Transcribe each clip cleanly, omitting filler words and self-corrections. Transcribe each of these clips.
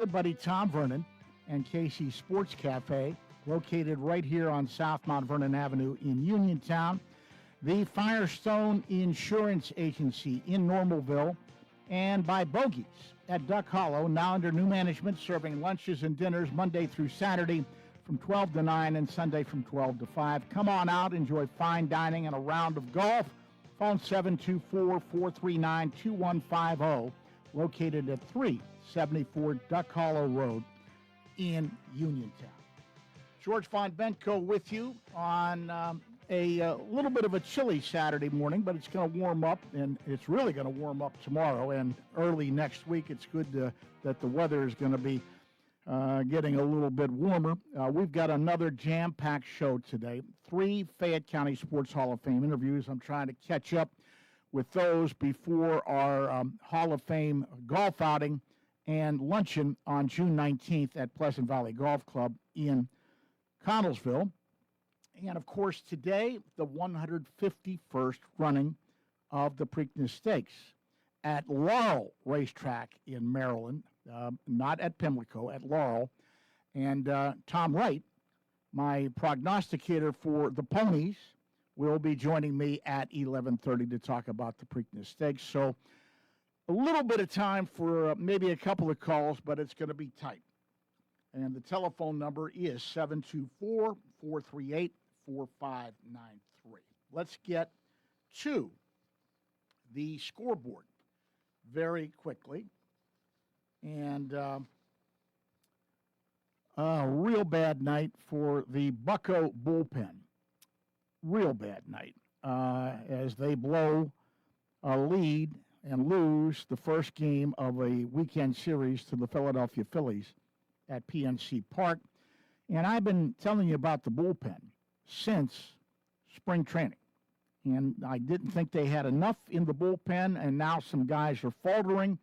Good buddy Tom Vernon and Casey's Sports Cafe, located right here on South Mount Vernon Avenue in Uniontown. The Firestone Insurance Agency in Normalville, and by Bogies at Duck Hollow, now under new management, serving lunches and dinners Monday through Saturday from 12 to 9 and Sunday from 12 to 5. Come on out, enjoy fine dining and a round of golf. Phone 724-439-2150, located at 374 Duck Hollow Road in Uniontown. George Von Benko with you on a little bit of a chilly Saturday morning, but it's going to warm up, and it's really going to warm up tomorrow and early next week. It's good that the weather is going to be getting a little bit warmer. We've got another jam-packed show today. 3 Fayette County Sports Hall of Fame interviews. I'm trying to catch up with those before our Hall of Fame golf outing and luncheon on June 19th at Pleasant Valley Golf Club in Connellsville. And, of course, today, the 151st running of the Preakness Stakes at Laurel Racetrack in Maryland, not at Pimlico, at Laurel. And Tom Wright, my prognosticator for the ponies, will be joining me at 11:30 to talk about the Preakness Stakes. So a little bit of time for maybe a couple of calls, but it's going to be tight. And the telephone number is 724-438-4593. Let's get to the scoreboard very quickly. And a real bad night for the Bucko bullpen. Real bad night as they blow a lead and lose the first game of a weekend series to the Philadelphia Phillies at PNC Park. And I've been telling you about the bullpen since spring training. And I didn't think they had enough in the bullpen, and now some guys are faltering.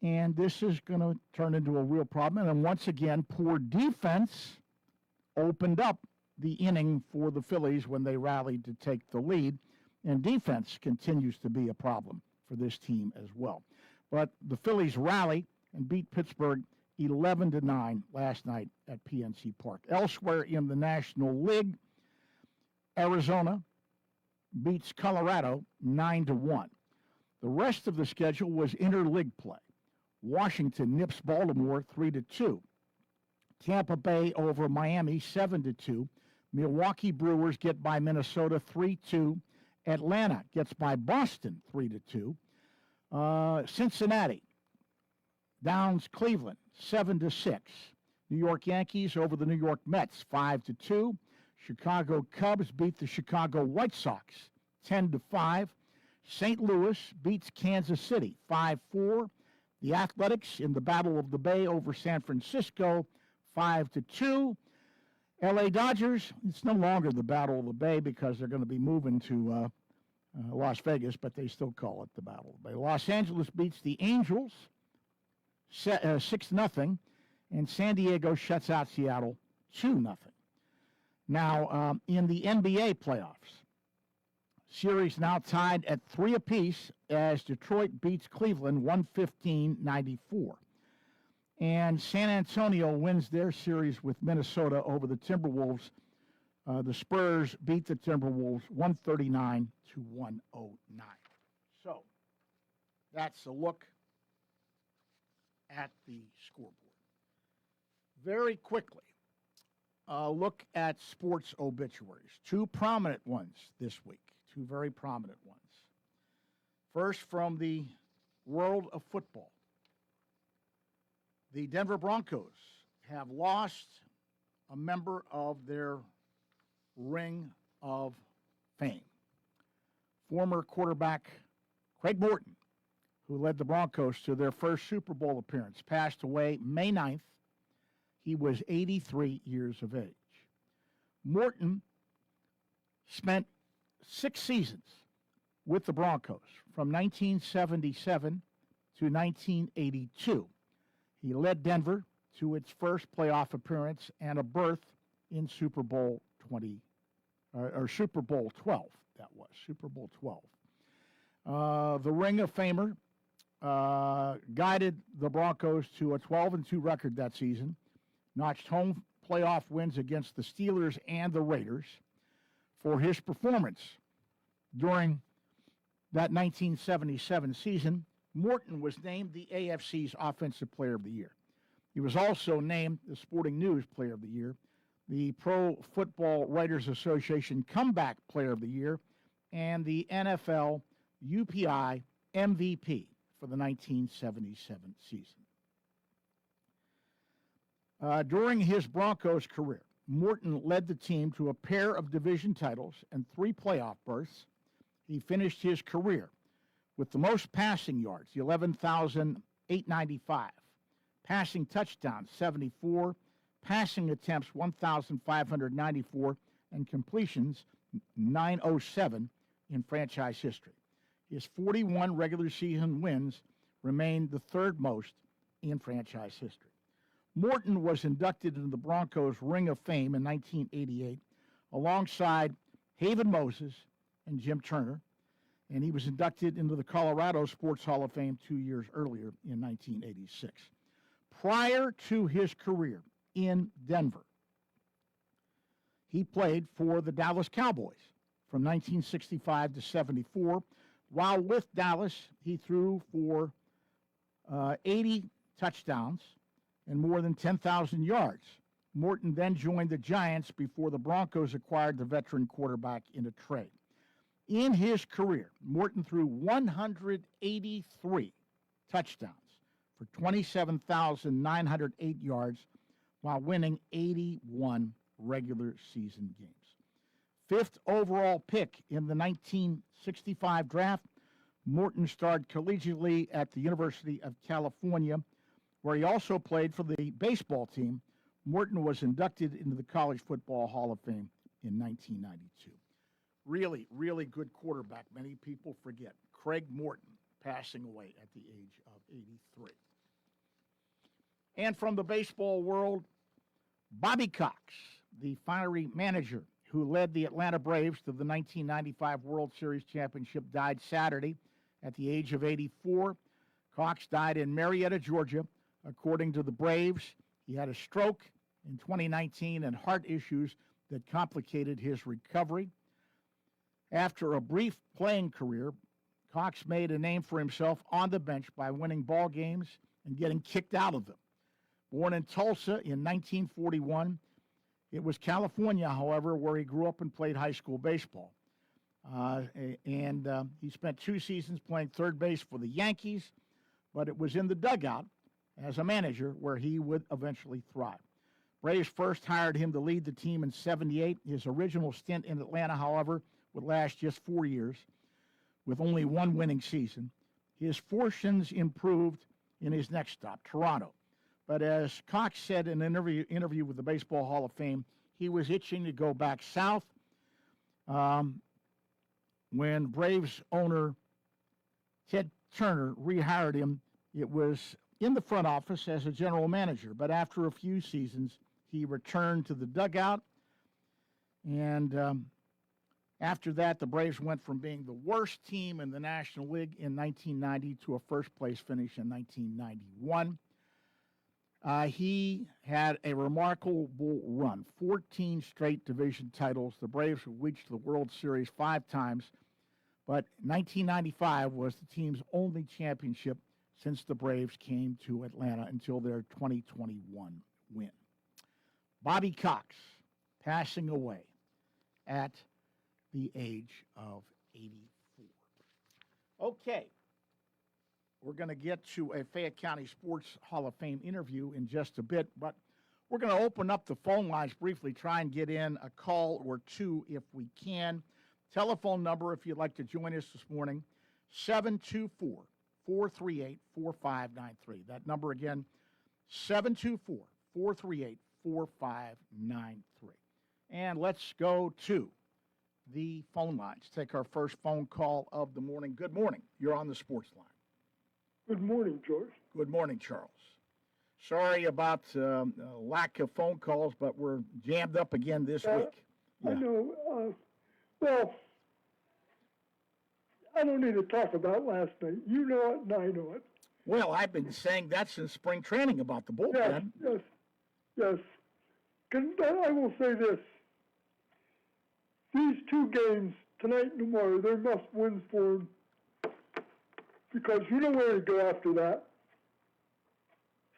And this is going to turn into a real problem. And once again, poor defense opened up the inning for the Phillies when they rallied to take the lead. And defense continues to be a problem for this team as well. But the Phillies rally and beat Pittsburgh 11-9 last night at PNC Park. Elsewhere in the National League, Arizona beats Colorado 9-1. The rest of the schedule was interleague play. Washington nips Baltimore 3-2. Tampa Bay over Miami 7-2. Milwaukee Brewers get by Minnesota 3-2. Atlanta gets by Boston 3-2. Cincinnati downs Cleveland 7-6. New York Yankees over the New York Mets 5-2. Chicago Cubs beat the Chicago White Sox 10-5. St. Louis beats Kansas City 5-4. The Athletics in the Battle of the Bay over San Francisco 5-2. LA Dodgers, it's no longer the Battle of the Bay because they're going to be moving to Las Vegas, but they still call it the Battle of the Bay. Los Angeles beats the Angels 6-0, and San Diego shuts out Seattle 2-0. Now, in the NBA playoffs, series now tied at 3 apiece as Detroit beats Cleveland 115-94. And San Antonio wins their series with Minnesota over the Timberwolves. The Spurs beat the Timberwolves 139-109. So, that's a look at the scoreboard. Very quickly, look at sports obituaries. 2 prominent ones this week. 2 very prominent ones. First, from the world of football. The Denver Broncos have lost a member of their Ring of Fame. Former quarterback Craig Morton, who led the Broncos to their first Super Bowl appearance, passed away May 9th. He was 83 years of age. Morton spent 6 seasons with the Broncos from 1977 to 1982. He led Denver to its first playoff appearance and a berth in Super Bowl 12. That was Super Bowl 12. The Ring of Famer guided the Broncos to a 12-2 record that season, notched home playoff wins against the Steelers and the Raiders. For his performance during that 1977 season, Morton was named the AFC's Offensive Player of the Year. He was also named the Sporting News Player of the Year, the Pro Football Writers Association Comeback Player of the Year, and the NFL UPI MVP for the 1977 season. During his Broncos career, Morton led the team to a pair of division titles and 3 playoff berths. He finished his career with the most passing yards, 11,895, passing touchdowns, 74, passing attempts, 1,594, and completions, 907 in franchise history. His 41 regular season wins remained the third most in franchise history. Morton was inducted into the Broncos Ring of Fame in 1988 alongside Haven Moses and Jim Turner, and he was inducted into the Colorado Sports Hall of Fame 2 years earlier in 1986. Prior to his career in Denver, he played for the Dallas Cowboys from 1965 to 74. While with Dallas, he threw for 80 touchdowns and more than 10,000 yards. Morton then joined the Giants before the Broncos acquired the veteran quarterback in a trade. In his career, Morton threw 183 touchdowns for 27,908 yards while winning 81 regular season games. 5th overall pick in the 1965 draft, Morton starred collegiately at the University of California, where he also played for the baseball team. Morton was inducted into the College Football Hall of Fame in 1992. Really, really good quarterback. Many people forget. Craig Morton passing away at the age of 83. And from the baseball world, Bobby Cox, the fiery manager who led the Atlanta Braves to the 1995 World Series championship, died Saturday at the age of 84. Cox died in Marietta, Georgia. According to the Braves, he had a stroke in 2019 and heart issues that complicated his recovery. After a brief playing career, Cox made a name for himself on the bench by winning ball games and getting kicked out of them. Born in Tulsa in 1941, it was California, however, where he grew up and played high school baseball. He spent 2 seasons playing third base for the Yankees, but it was in the dugout as a manager where he would eventually thrive. Braves first hired him to lead the team in 78. His original stint in Atlanta, however, would last just 4 years with only 1 winning season. His fortunes improved in his next stop, Toronto. But as Cox said in an interview with the Baseball Hall of Fame, he was itching to go back south. When Braves owner Ted Turner rehired him, it was in the front office as a general manager. But after a few seasons, he returned to the dugout. And after that, the Braves went from being the worst team in the National League in 1990 to a first-place finish in 1991. He had a remarkable run, 14 straight division titles. The Braves reached the World Series 5 times, but 1995 was the team's only championship since the Braves came to Atlanta until their 2021 win. Bobby Cox passing away at the age of 84. Okay. We're going to get to a Fayette County Sports Hall of Fame interview in just a bit, but we're going to open up the phone lines briefly, try and get in a call or two if we can. Telephone number, if you'd like to join us this morning, 724-438-4593. That number again, 724-438-4593. And let's go to the phone lines. Take our first phone call of the morning. Good morning. You're on the Sports Line. Good morning, George. Good morning, Charles. Sorry about lack of phone calls, but we're jammed up again this week. Yeah. I know. Well, I don't need to talk about last night. You know it, and I know it. Well, I've been saying that since spring training about the bullpen. Yes. I will say this. These two games, tonight and tomorrow, they're must-wins for them. Because you know where to go after that.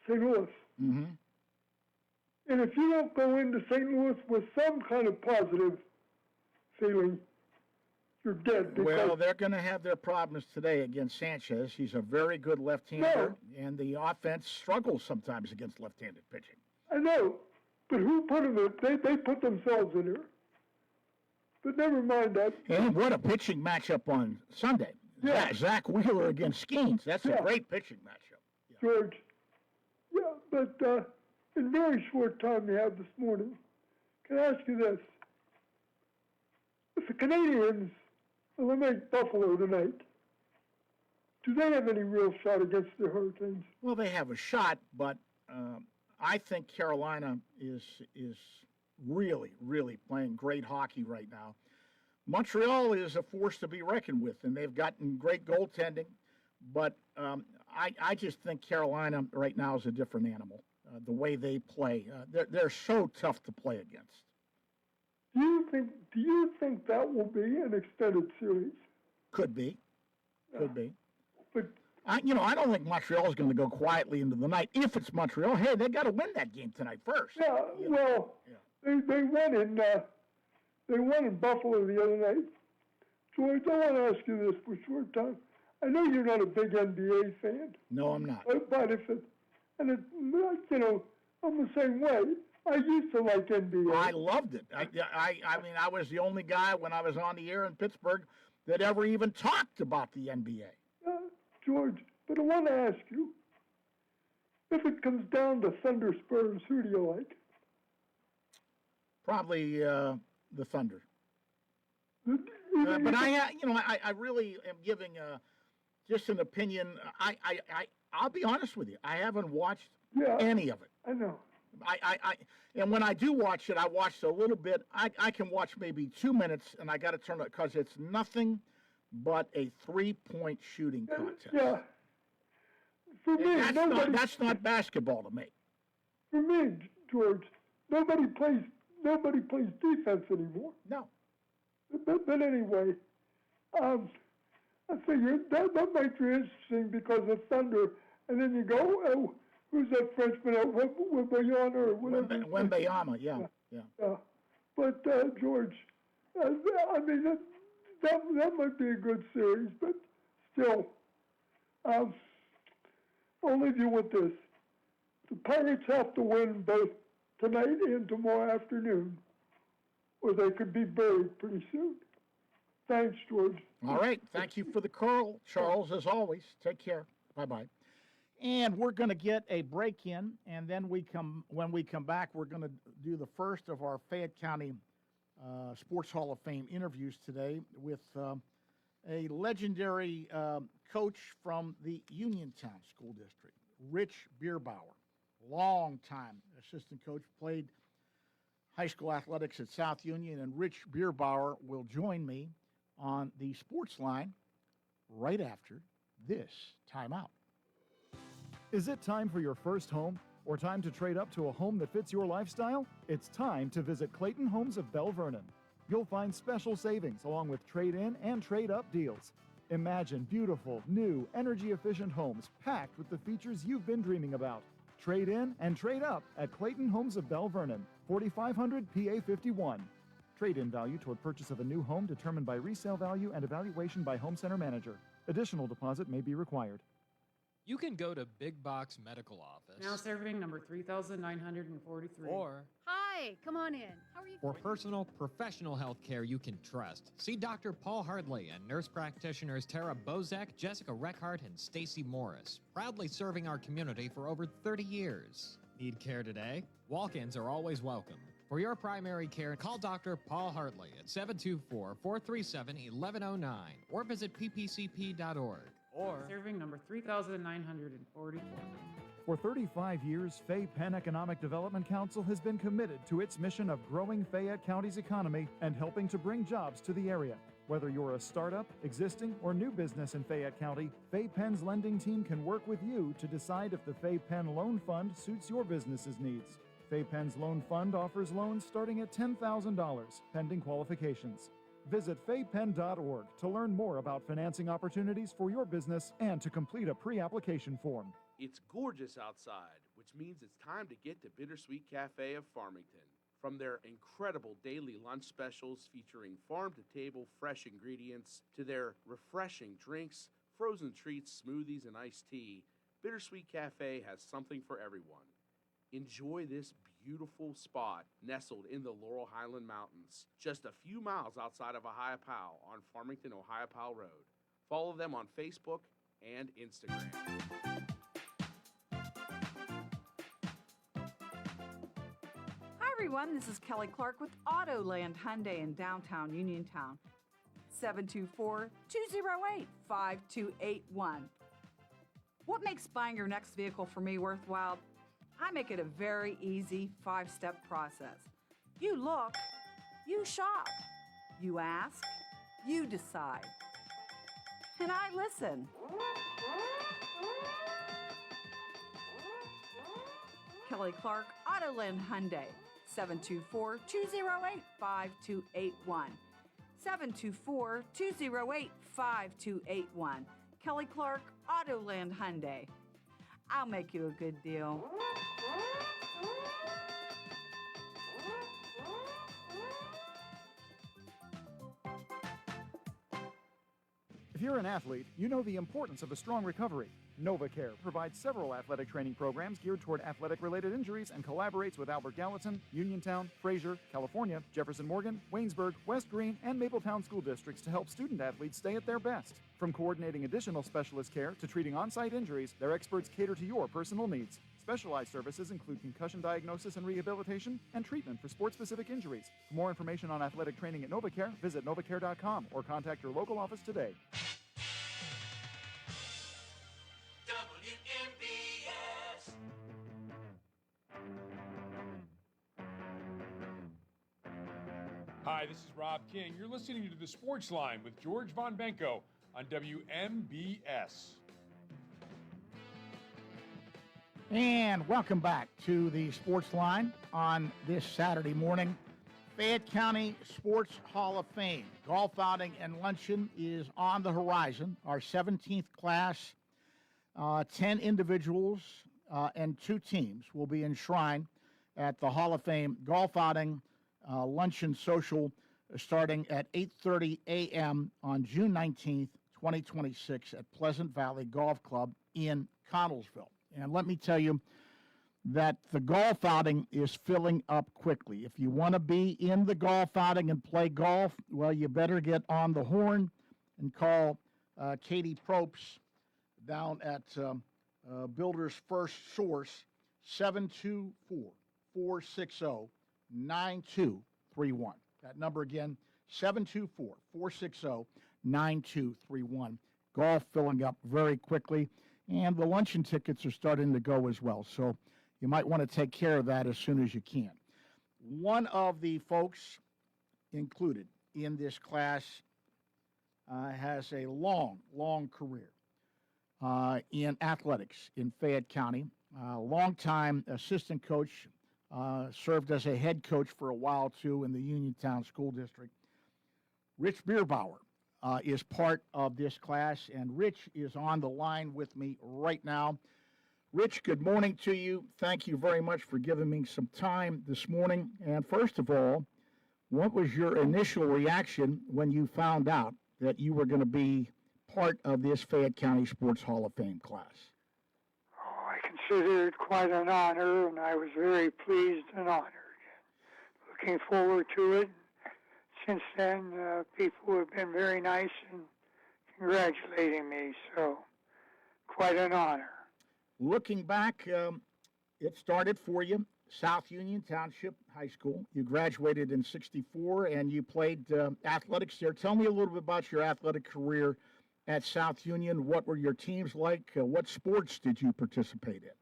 St. Louis. Mm-hmm. And if you don't go into St. Louis with some kind of positive feeling, you're dead. Well, they're going to have their problems today against Sanchez. He's a very good left-hander, and the offense struggles sometimes against left-handed pitching. I know, but who put them in? They put themselves in there. But never mind that. And what a pitching matchup on Sunday. Yeah. Zach Wheeler against Skeens. That's a great pitching matchup. Yeah. George. Yeah, but in very short time you have this morning, can I ask you this? If the Canadians eliminate Buffalo tonight, do they have any real shot against the Hurricanes? Well, they have a shot, but I think Carolina is really, really playing great hockey right now. Montreal is a force to be reckoned with, and they've gotten great goaltending, but I just think Carolina right now is a different animal. The way they play, they're so tough to play against. Do you think that will be an extended series? Could be. But I don't think Montreal is going to go quietly into the night. If it's Montreal, hey, they got to win that game tonight first. They won in Buffalo the other night. George, I want to ask you this for a short time. I know you're not a big NBA fan. No, I'm not. But I'm the same way. I used to like NBA. I loved it. I mean, I was the only guy when I was on the air in Pittsburgh that ever even talked about the NBA. George, but I want to ask you, if it comes down to Thunder Spurs, who do you like? Probably the Thunder. But I really am giving just an opinion. I'll be honest with you. I haven't watched any of it. I know. And when I do watch it, I watched a little bit. I can watch maybe 2 minutes, and I got to turn it because it's nothing but a 3-point shooting contest. Yeah. For me, that's not basketball to me. For me, George, nobody plays defense anymore. No. But anyway, I figured that might be interesting because of Thunder, and then you go, oh, who's that Frenchman? Wembanyama or whatever. Wembanyama, yeah. But George, I mean that might be a good series, but still, I'll leave you with this: the Pirates have to win both tonight and tomorrow afternoon, or they could be buried pretty soon. Thanks, George. All right. Thank you for the call, Charles, as always. Take care. Bye-bye. And we're going to get a break in, and then when we come back, we're going to do the first of our Fayette County Sports Hall of Fame interviews today with a legendary coach from the Uniontown School District, Rich Bierbauer. Long-time assistant coach, played high school athletics at South Union, and Rich Bierbauer will join me on the Sportsline right after this timeout. Is it time for your first home or time to trade up to a home that fits your lifestyle? It's time to visit Clayton Homes of Bell Vernon. You'll find special savings along with trade-in and trade-up deals. Imagine beautiful, new, energy-efficient homes packed with the features you've been dreaming about. Trade in and trade up at Clayton Homes of Bell Vernon, 4500 PA 51. Trade-in value toward purchase of a new home determined by resale value and evaluation by home center manager. Additional deposit may be required. You can go to Big Box Medical Office. Now serving number 3,943. Or Hi, come on in. How are you? for personal, professional health care you can trust, see Dr. Paul Hardley and nurse practitioners Tara Bozek, Jessica Reckhart, and Stacy Morris, proudly serving our community for over 30 years. Need care today? Walk-ins are always welcome. For your primary care, call Dr. Paul Hartley at 724-437-1109 or visit ppcp.org. Or Serving number 3,944. For 35 years, Fay Penn Economic Development Council has been committed to its mission of growing Fayette County's economy and helping to bring jobs to the area. Whether you're a startup, existing, or new business in Fayette County, Fay Penn's lending team can work with you to decide if the Fay Penn Loan Fund suits your business's needs. Fay Penn's Loan Fund offers loans starting at $10,000, pending qualifications. Visit faypenn.org to learn more about financing opportunities for your business and to complete a pre-application form. It's gorgeous outside, which means it's time to get to Bittersweet Cafe of Farmington. From their incredible daily lunch specials featuring farm-to-table fresh ingredients to their refreshing drinks, frozen treats, smoothies, and iced tea, Bittersweet Cafe has something for everyone. Enjoy this beautiful spot nestled in the Laurel Highland Mountains, just a few miles outside of Ohiopyle on Farmington, Ohiopyle Road. Follow them on Facebook and Instagram. Hi everyone, this is Kelly Clark with Autoland Hyundai in downtown Uniontown. 724-208-5281. What makes buying your next vehicle for me worthwhile? I make it a very easy 5-step process. You look, you shop, you ask, you decide. And I listen. Kelly Clark, Autoland Hyundai, 724-208-5281. 724-208-5281. Kelly Clark, Autoland Hyundai. I'll make you a good deal. If you're an athlete, you know the importance of a strong recovery. NovaCare provides several athletic training programs geared toward athletic-related injuries and collaborates with Albert Gallatin, Uniontown, Fraser, California, Jefferson Morgan, Waynesburg, West Green, and Mapletown school districts to help student athletes stay at their best. From coordinating additional specialist care to treating on-site injuries, their experts cater to your personal needs. Specialized services include concussion diagnosis and rehabilitation and treatment for sport-specific injuries. For more information on athletic training at NovaCare, visit novacare.com or contact your local office today. Hi, this is Rob King. You're listening to the Sportsline with George Von Benko on WMBS. And welcome back to the Sports Line on this Saturday morning. Fayette County Sports Hall of Fame golf outing and luncheon is on the horizon. Our 17th class, 10 individuals and 2 teams will be enshrined at the Hall of Fame golf outing luncheon social starting at 8:30 a.m. on June 19th, 2026 at Pleasant Valley Golf Club in Connellsville. And let me tell you that the golf outing is filling up quickly. If you want to be in the golf outing and play golf, well, you better get on the horn and call Katie Probst down at Builder's First Source, 724-460-9231. That number again, 724-460-9231. Golf filling up very quickly. And the luncheon tickets are starting to go as well. So you might want to take care of that as soon as you can. One of the folks included in this class has a long career in athletics in Fayette County. Longtime assistant coach, served as a head coach for a while, too, in the Uniontown School District. Rich Bierbauer is part of this class, and Rich is on the line with me right now. Rich, good morning to you. Thank you very much for giving me some time this morning. And first of all, what was your initial reaction when you found out that you were going to be part of this Fayette County Sports Hall of Fame class? Oh, I consider it quite an honor, and I was very pleased and honored. Looking forward to it. Since then, people have been very nice and congratulating me, so quite an honor. Looking back, it started for you, South Union Township High School. You graduated in '64, and you played athletics there. Tell me a little bit about your athletic career at South Union. What were your teams like? What sports did you participate in?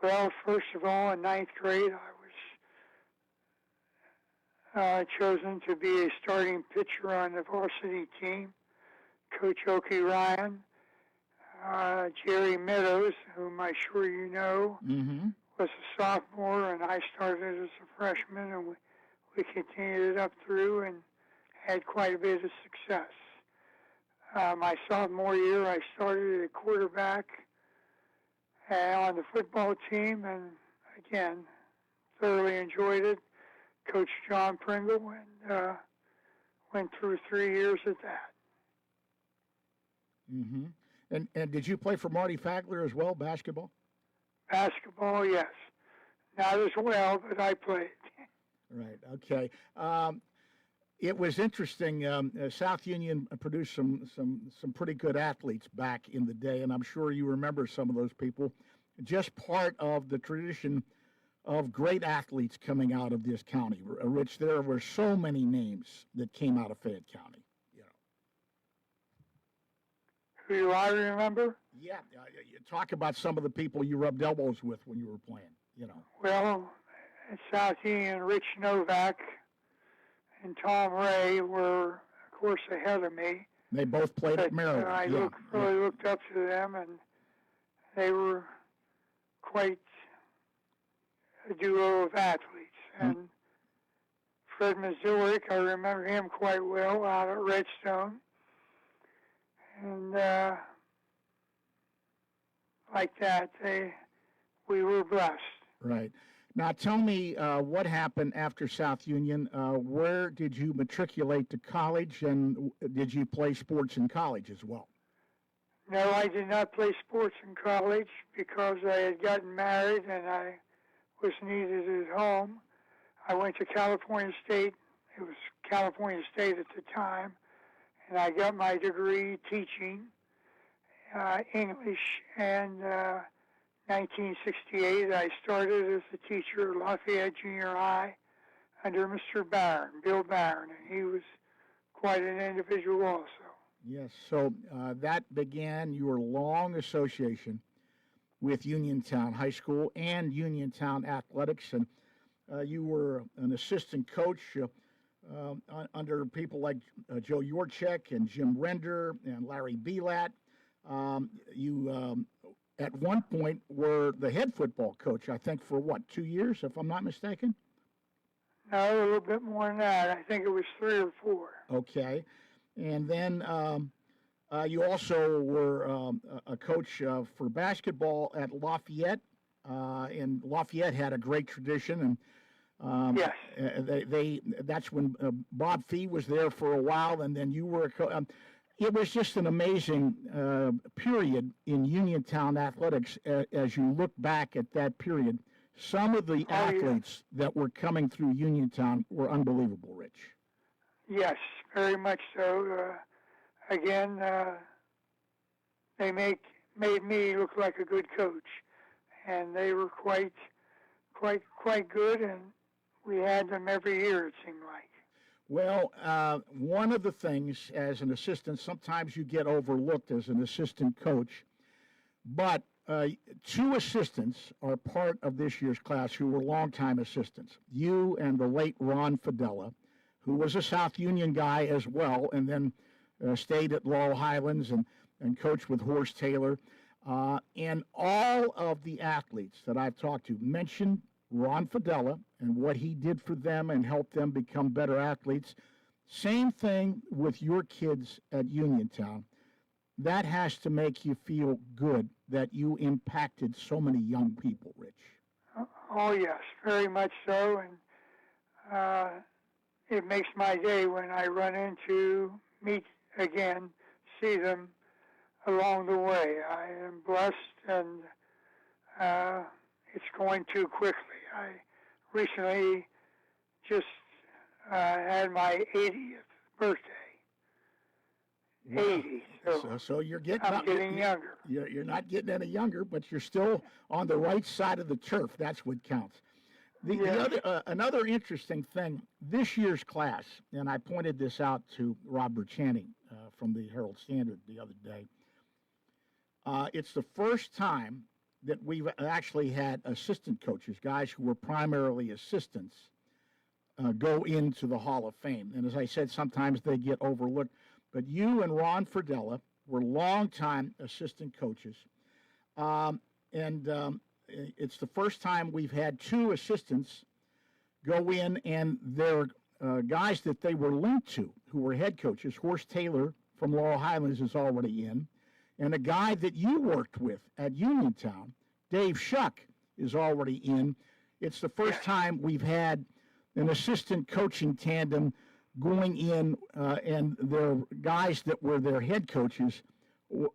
Well, first of all, in 9th grade, chosen to be a starting pitcher on the varsity team. Coach Oki Ryan, Jerry Meadows, whom I'm sure you know, was a sophomore, and I started as a freshman, and we continued it up through and had quite a bit of success. My sophomore year, I started at quarterback on the football team, and again, thoroughly enjoyed it. Coach John Pringle, and went through 3 years at that. And did you play for Marty Fagler as well, basketball? Basketball, yes. Not as well, but I played. Right. Okay. It was interesting. South Union produced some pretty good athletes back in the day, and I'm sure you remember some of those people. Just part of the tradition of great athletes coming out of this county. Rich, there were so many names that came out of Fayette County. Who do I remember? Yeah, you talk about some of the people you rubbed elbows with when you were playing. Well, at South Union, Rich Novak and Tom Ray were, of course, ahead of me. They both played at Maryland. I really looked up to them, and they were quite a duo of athletes. And Fred Mazurek, I remember him quite well out at Redstone. And like that, we were blessed. Right. Now, tell me what happened after South Union. Where did you matriculate to college, and did you play sports in college as well? No, I did not play sports in college because I had gotten married and I was needed at home. I went to California State. It was California State at the time. And I got my degree teaching English, and 1968 I started as a teacher at Lafayette Junior High under Mr. Barron, Bill Barron, and he was quite an individual also. Yes, so that began your long association with Uniontown High School and Uniontown Athletics, and you were an assistant coach under people like Joe Yorchek and Jim Render and Larry Belat. You, at one point, were the head football coach, I think, for 2 years, if I'm not mistaken? No, a little bit more than that. I think it was 3 or 4. Okay. And then you also were a coach for basketball at Lafayette, and Lafayette had a great tradition, and yes. That's when Bob Fee was there for a while, and then you were a coach. It was just an amazing period in Uniontown athletics as you look back at that period. Some of the athletes that were coming through Uniontown were unbelievable, Rich. Yes, very much so. Again, they made me look like a good coach, and they were quite good, and we had them every year, it seemed like. Well, one of the things as an assistant, sometimes you get overlooked as an assistant coach, but 2 assistants are part of this year's class who were longtime assistants. You and the late Ron Fidella, who was a South Union guy as well, and then stayed at Laurel Highlands and coached with Horace Taylor. And all of the athletes that I've talked to mentioned Ron Fidella and what he did for them and helped them become better athletes. Same thing with your kids at Uniontown. That has to make you feel good that you impacted so many young people, Rich. Oh, yes, very much so. And it makes my day when I run into, meet again, see them along the way. I am blessed, and it's going too quickly. I recently just had my 80th birthday. Wow. 80. So you're getting I'm getting younger. You're not getting any younger, but you're still on the right side of the turf. That's what counts. Another interesting thing, this year's class, and I pointed this out to Robert Channing from the Herald Standard the other day. It's the first time that we've actually had assistant coaches, guys who were primarily assistants, go into the Hall of Fame. And as I said, sometimes they get overlooked. But you and Ron Fradella were longtime assistant coaches. It's the first time we've had two assistants go in, and they're guys that they were linked to, who were head coaches. Horst Taylor from Laurel Highlands is already in. And a guy that you worked with at Uniontown, Dave Shuck, is already in. It's the first time we've had an assistant coaching tandem going in, and their guys that were their head coaches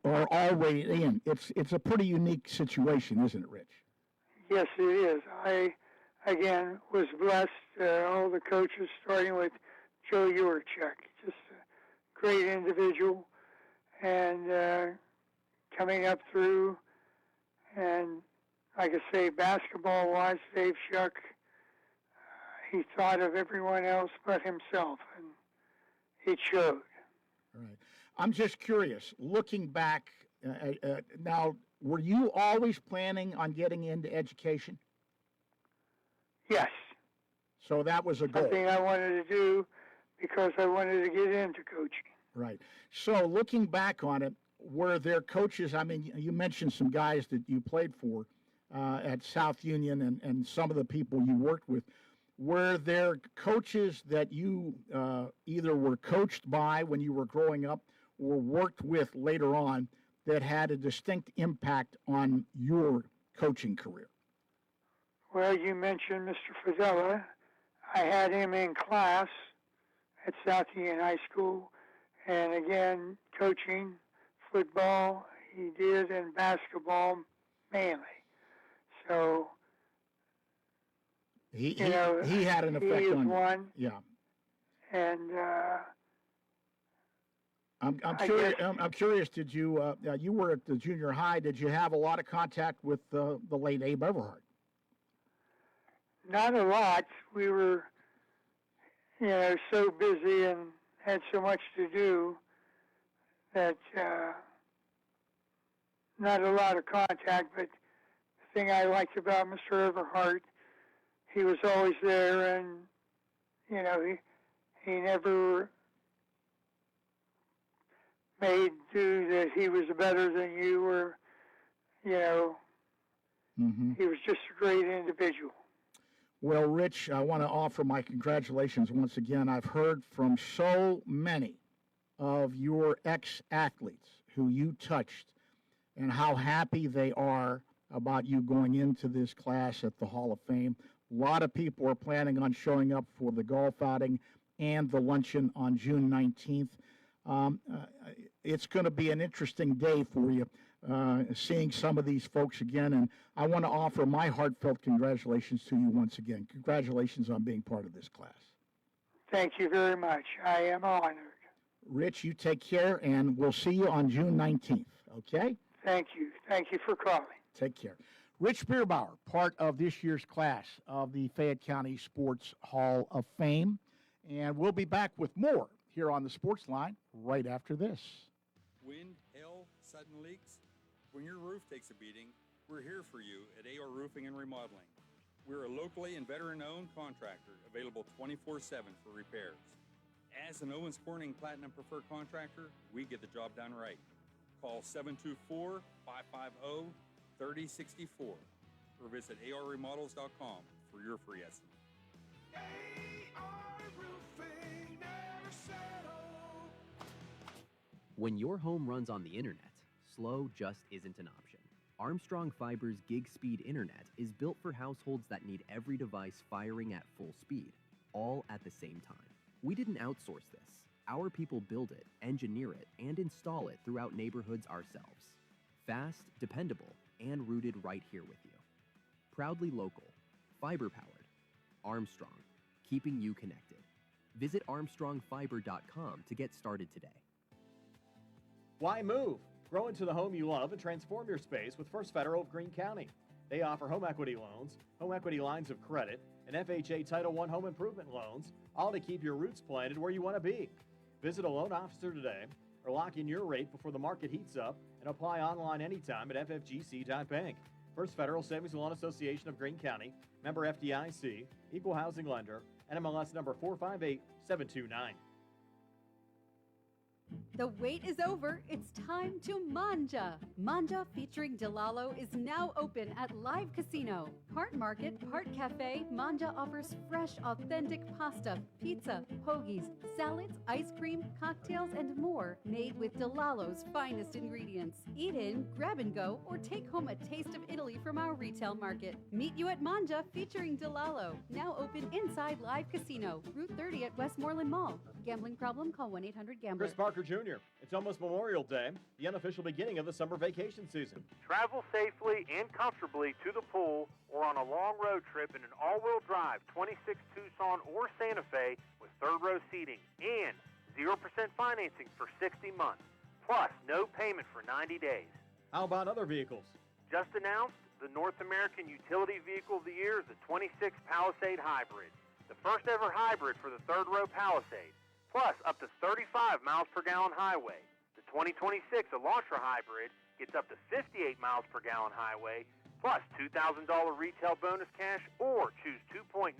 are already in. It's a pretty unique situation, isn't it, Rich? Yes, it is. I, again, was blessed. All the coaches, starting with Joe Yurchuk, just a great individual, and coming up through, and like I say, basketball-wise, Dave Shuck, he thought of everyone else but himself, and it showed. All right. I'm just curious, looking back, now, were you always planning on getting into education? Yes. So that was a goal. Something I wanted to do because I wanted to get into coaching. Right. So looking back on it, were there coaches, I mean, you mentioned some guys that you played for at South Union and some of the people you worked with. Were there coaches that you either were coached by when you were growing up or worked with later on that had a distinct impact on your coaching career? Well, you mentioned Mr. Fradella. I had him in class at South Union High School, and again, coaching football he did, and basketball mainly. So he had an effect he is on you. one. Yeah. And I'm curious. Did you you were at the junior high? Did you have a lot of contact with the late Abe Everhart? not a lot. We were, so busy and had so much to do that not a lot of contact. But the thing I liked about Mr. Everhart, he was always there, and he never made do that he was better than you, or he was just a great individual. Well, Rich, I want to offer my congratulations once again. I've heard from so many of your ex-athletes who you touched and how happy they are about you going into this class at the Hall of Fame. A lot of people are planning on showing up for the golf outing and the luncheon on June 19th. It's going to be an interesting day for you, seeing some of these folks again. And I want to offer my heartfelt congratulations to you once again. Congratulations on being part of this class. Thank you very much. I am honored. Rich, you take care, and we'll see you on June 19th, okay? Thank you. Thank you for calling. Take care. Rich Bierbauer, part of this year's class of the Fayette County Sports Hall of Fame. And we'll be back with more here on the Sportsline right after this. Wind, hail, sudden leaks? When your roof takes a beating, we're here for you at AR Roofing and Remodeling. We're a locally and veteran-owned contractor available 24/7 for repairs. As an Owens Corning Platinum Preferred Contractor, we get the job done right. Call 724-550-3064 or visit arremodels.com for your free estimate. When your home runs on the internet, slow just isn't an option. Armstrong Fiber's gig speed internet is built for households that need every device firing at full speed, all at the same time. We didn't outsource this. Our people build it, engineer it, and install it throughout neighborhoods ourselves. Fast, dependable, and rooted right here with you. Proudly local, fiber-powered. Armstrong, keeping you connected. Visit armstrongfiber.com to get started today. Why move? Grow into the home you love and transform your space with First Federal of Greene County. They offer home equity loans, home equity lines of credit, and FHA Title I home improvement loans, all to keep your roots planted where you want to be. Visit a loan officer today or lock in your rate before the market heats up and apply online anytime at ffgc.bank. First Federal Savings and Loan Association of Greene County, member FDIC, equal housing lender, NMLS number 458729. The wait is over. It's time to manja. Manja featuring Delalo is now open at Live Casino. Part market, part cafe, Manja offers fresh, authentic pasta, pizza, hoagies, salads, ice cream, cocktails, and more made with Delalo's finest ingredients. Eat in, grab and go, or take home a taste of Italy from our retail market. Meet you at Manja featuring Delalo. Now open inside Live Casino, Route 30 at Westmoreland Mall. Gambling problem? Call 1-800-GAMBLER. Chris Parker Jr., it's almost Memorial Day, the unofficial beginning of the summer vacation season. Travel safely and comfortably to the pool or on a long road trip in an all-wheel drive 26 Tucson or Santa Fe with third-row seating and 0% financing for 60 months, plus no payment for 90 days. How about other vehicles? Just announced, the North American Utility Vehicle of the Year is the 26 Palisade Hybrid, the first ever hybrid for the third-row Palisade, plus up to 35 miles per gallon highway. The 2026 Elantra Hybrid gets up to 58 miles per gallon highway, plus $2,000 retail bonus cash, or choose 2.99%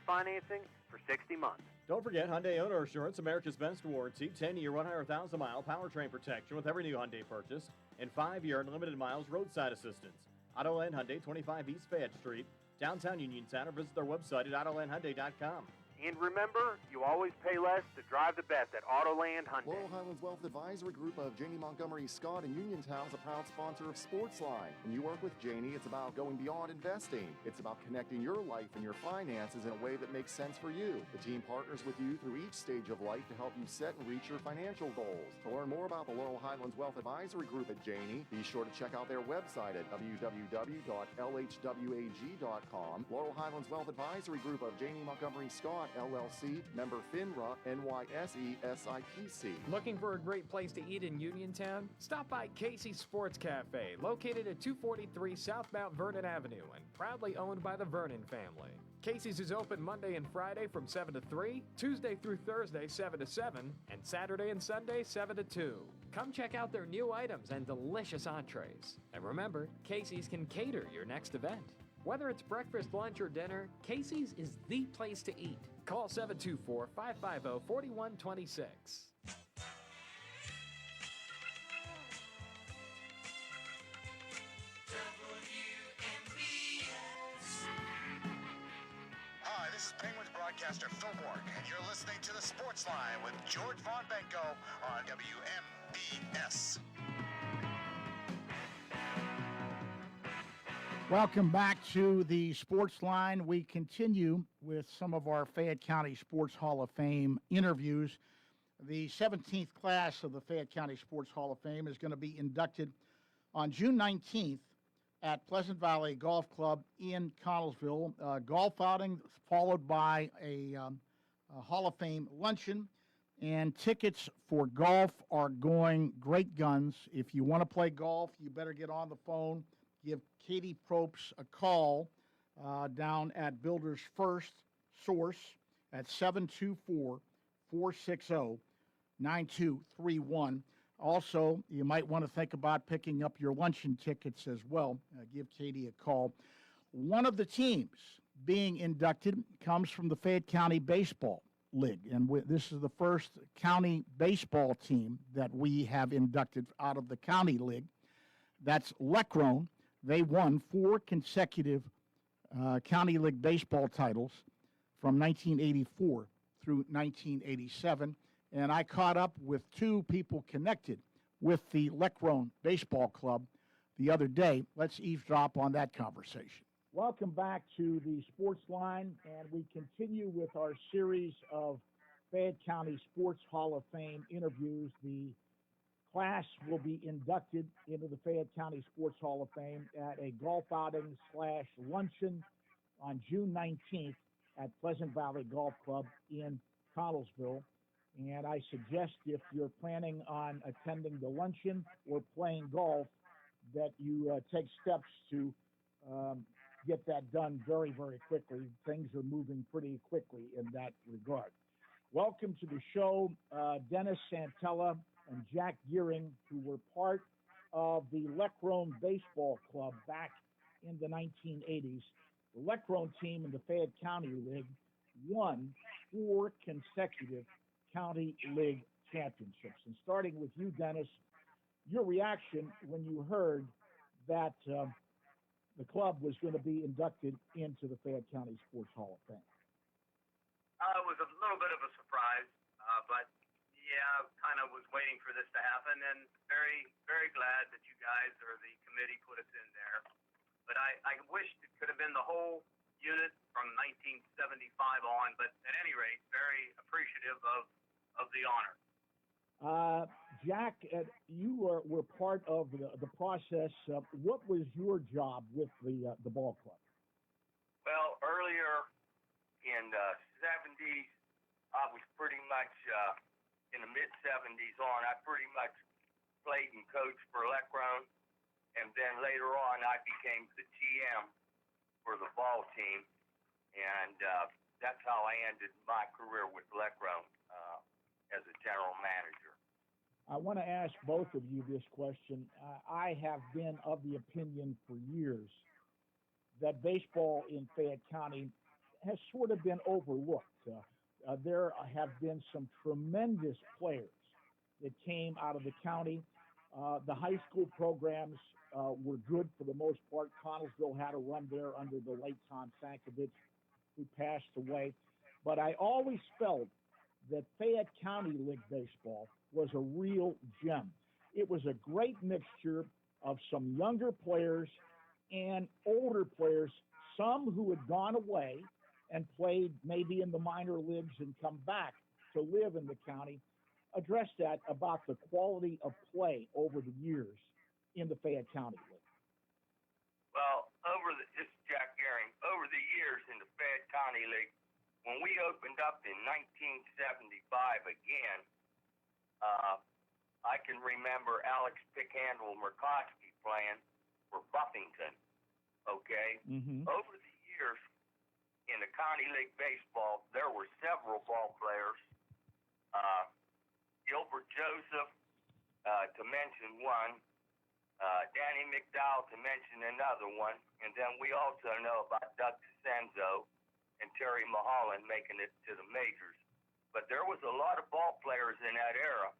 financing for 60 months. Don't forget Hyundai Owner Assurance, America's Best Warranty, 10-year, 100,000-mile powertrain protection with every new Hyundai purchase, and 5-year unlimited miles roadside assistance. Autoland Hyundai, 25 East Fayette Street, downtown Uniontown, or visit their website at autolandhyundai.com. And remember, you always pay less to drive the best at Autoland Hyundai. Laurel Highlands Wealth Advisory Group of Janie Montgomery Scott in Uniontown is a proud sponsor of Sportsline. When you work with Janie, it's about going beyond investing. It's about connecting your life and your finances in a way that makes sense for you. The team partners with you through each stage of life to help you set and reach your financial goals. To learn more about the Laurel Highlands Wealth Advisory Group at Janie, be sure to check out their website at www.lhwag.com. Laurel Highlands Wealth Advisory Group of Janie Montgomery Scott, LLC, member FINRA, NYSE, SIPC. Looking for a great place to eat in Uniontown? Stop by Casey's Sports Cafe, located at 243 South Mount Vernon Avenue and proudly owned by the Vernon family. Casey's is open Monday and Friday from 7 to 3, Tuesday through Thursday 7 to 7, and Saturday and Sunday 7 to 2. Come check out their new items and delicious entrees. And remember, Casey's can cater your next event. Whether it's breakfast, lunch, or dinner, Casey's is the place to eat. Call 724-550-4126. Hi, this is Penguins broadcaster Phil Borg, and you're listening to the Sportsline with George Von Benko on WMBS. Welcome back to the Sports Line. We continue with some of our Fayette County Sports Hall of Fame interviews. The 17th class of the Fayette County Sports Hall of Fame is going to be inducted on June 19th at Pleasant Valley Golf Club in Connellsville. Golf outing followed by a Hall of Fame luncheon. And tickets for golf are going great guns. If you want to play golf, you better get on the phone. Give Katie Probst a call down at Builders First Source at 724-460-9231. Also, you might want to think about picking up your luncheon tickets as well. Give Katie a call. One of the teams being inducted comes from the Fayette County Baseball League, and this is the first county baseball team that we have inducted out of the county league. That's Leckrone. They won 4 consecutive County League baseball titles from 1984 through 1987. And I caught up with 2 people connected with the Leckrone Baseball Club the other day. Let's eavesdrop on that conversation. Welcome back to the Sports Line, and we continue with our series of Fayette County Sports Hall of Fame interviews. The class will be inducted into the Fayette County Sports Hall of Fame at a golf outing / luncheon on June 19th at Pleasant Valley Golf Club in Connellsville. And I suggest if you're planning on attending the luncheon or playing golf, that you take steps to get that done very, very quickly. Things are moving pretty quickly in that regard. Welcome to the show, Dennis Santella and Jack Gearing, who were part of the Leckrone Baseball Club back in the 1980s, the Leckrone team in the Fayette County League won 4 consecutive County League championships. And starting with you, Dennis, your reaction when you heard that the club was going to be inducted into the Fayette County Sports Hall of Fame. It was a little bit of a surprise, but yeah, kind of was waiting for this to happen, and very, very glad that you guys or the committee put us in there. But I wished it could have been the whole unit from 1975 on, but at any rate, very appreciative of the honor. Jack, you were part of the process. What was your job with the ball club? Well, earlier in the 70s, I was pretty much, in the mid-70s on, I pretty much played and coached for Leckrone. And then later on, I became the GM for the ball team. And that's how I ended my career with Leckrone as a general manager. I want to ask both of you this question. I have been of the opinion for years that baseball in Fayette County has sort of been overlooked. There have been some tremendous players that came out of the county. The high school programs were good for the most part. Connellsville had a run there under the late Tom Sankovich, who passed away. But I always felt that Fayette County League baseball was a real gem. It was a great mixture of some younger players and older players, some who had gone away and played maybe in the minor leagues and come back to live in the county. Address that about the quality of play over the years in the Fayette County League. Well, this is Jack Gehring. Over the years in the Fayette County League, when we opened up in 1975 again, I can remember Alex Pickhandle Murkowski playing for Buffington, okay? Mm-hmm. Over the years in the County League baseball, there were several ball players. Gilbert Joseph, to mention one, Danny McDowell to mention another one, and then we also know about Doug DeCenzo and Terry Mulholland making it to the majors. But there was a lot of ball players in that era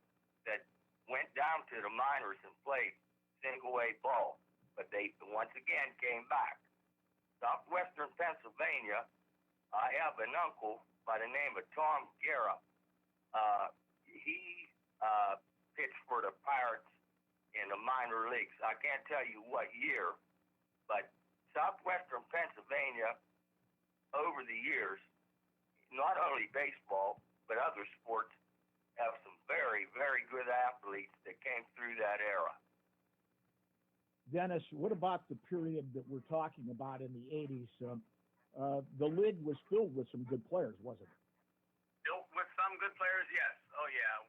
that went down to the minors and played single-A ball, but they once again came back. Southwestern Pennsylvania, I have an uncle by the name of Tom Guerra. He pitched for the Pirates in the minor leagues. I can't tell you what year, but Southwestern Pennsylvania, over the years, not only baseball, but other sports, have some very, very good athletes that came through that era. Dennis, what about the period that we're talking about in the 80s? The league was filled with some good players, wasn't it? Built with some good players, yes. Oh, yeah.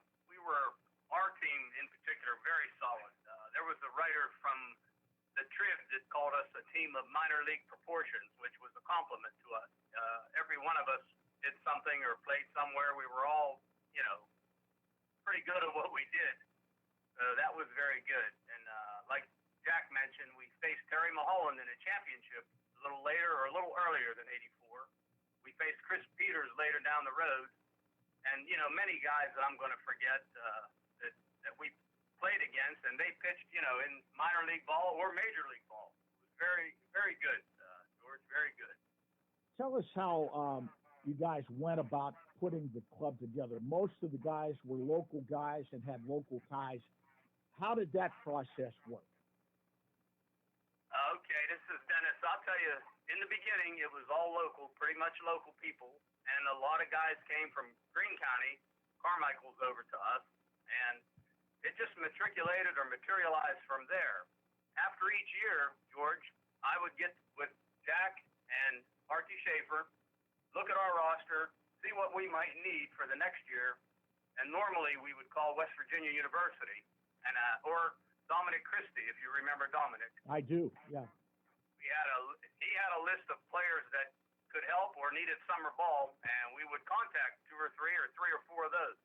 Our team in particular, very solid. There was a writer from the Trib that called us a team of minor league proportions, which was a compliment to us. Every one of us did something or played somewhere. We were all, pretty good at what we did. That was very good. And like Jack mentioned, we faced Terry Mulholland in a championship a little later or a little earlier than 84. We faced Chris Peters later down the road. And, many guys that I'm going to forget that we played against, and they pitched, in minor league ball or major league ball. It was very, very good, George, very good. Tell us how you guys went about putting the club together. Most of the guys were local guys and had local ties. How did that process work? Okay, this is Dennis. I'll tell you, in the beginning, it was all local, pretty much local people, and a lot of guys came from Greene County. Carmichael's over to us, and it just matriculated or materialized from there. After each year, George, I would get with Jack and Artie Schaefer, look at our roster, see what we might need for the next year, and normally we would call West Virginia University and or Dominic Christie, if you remember Dominic. I do, yeah. He had a list of players that could help or needed summer ball, and we would contact two or three or four of those,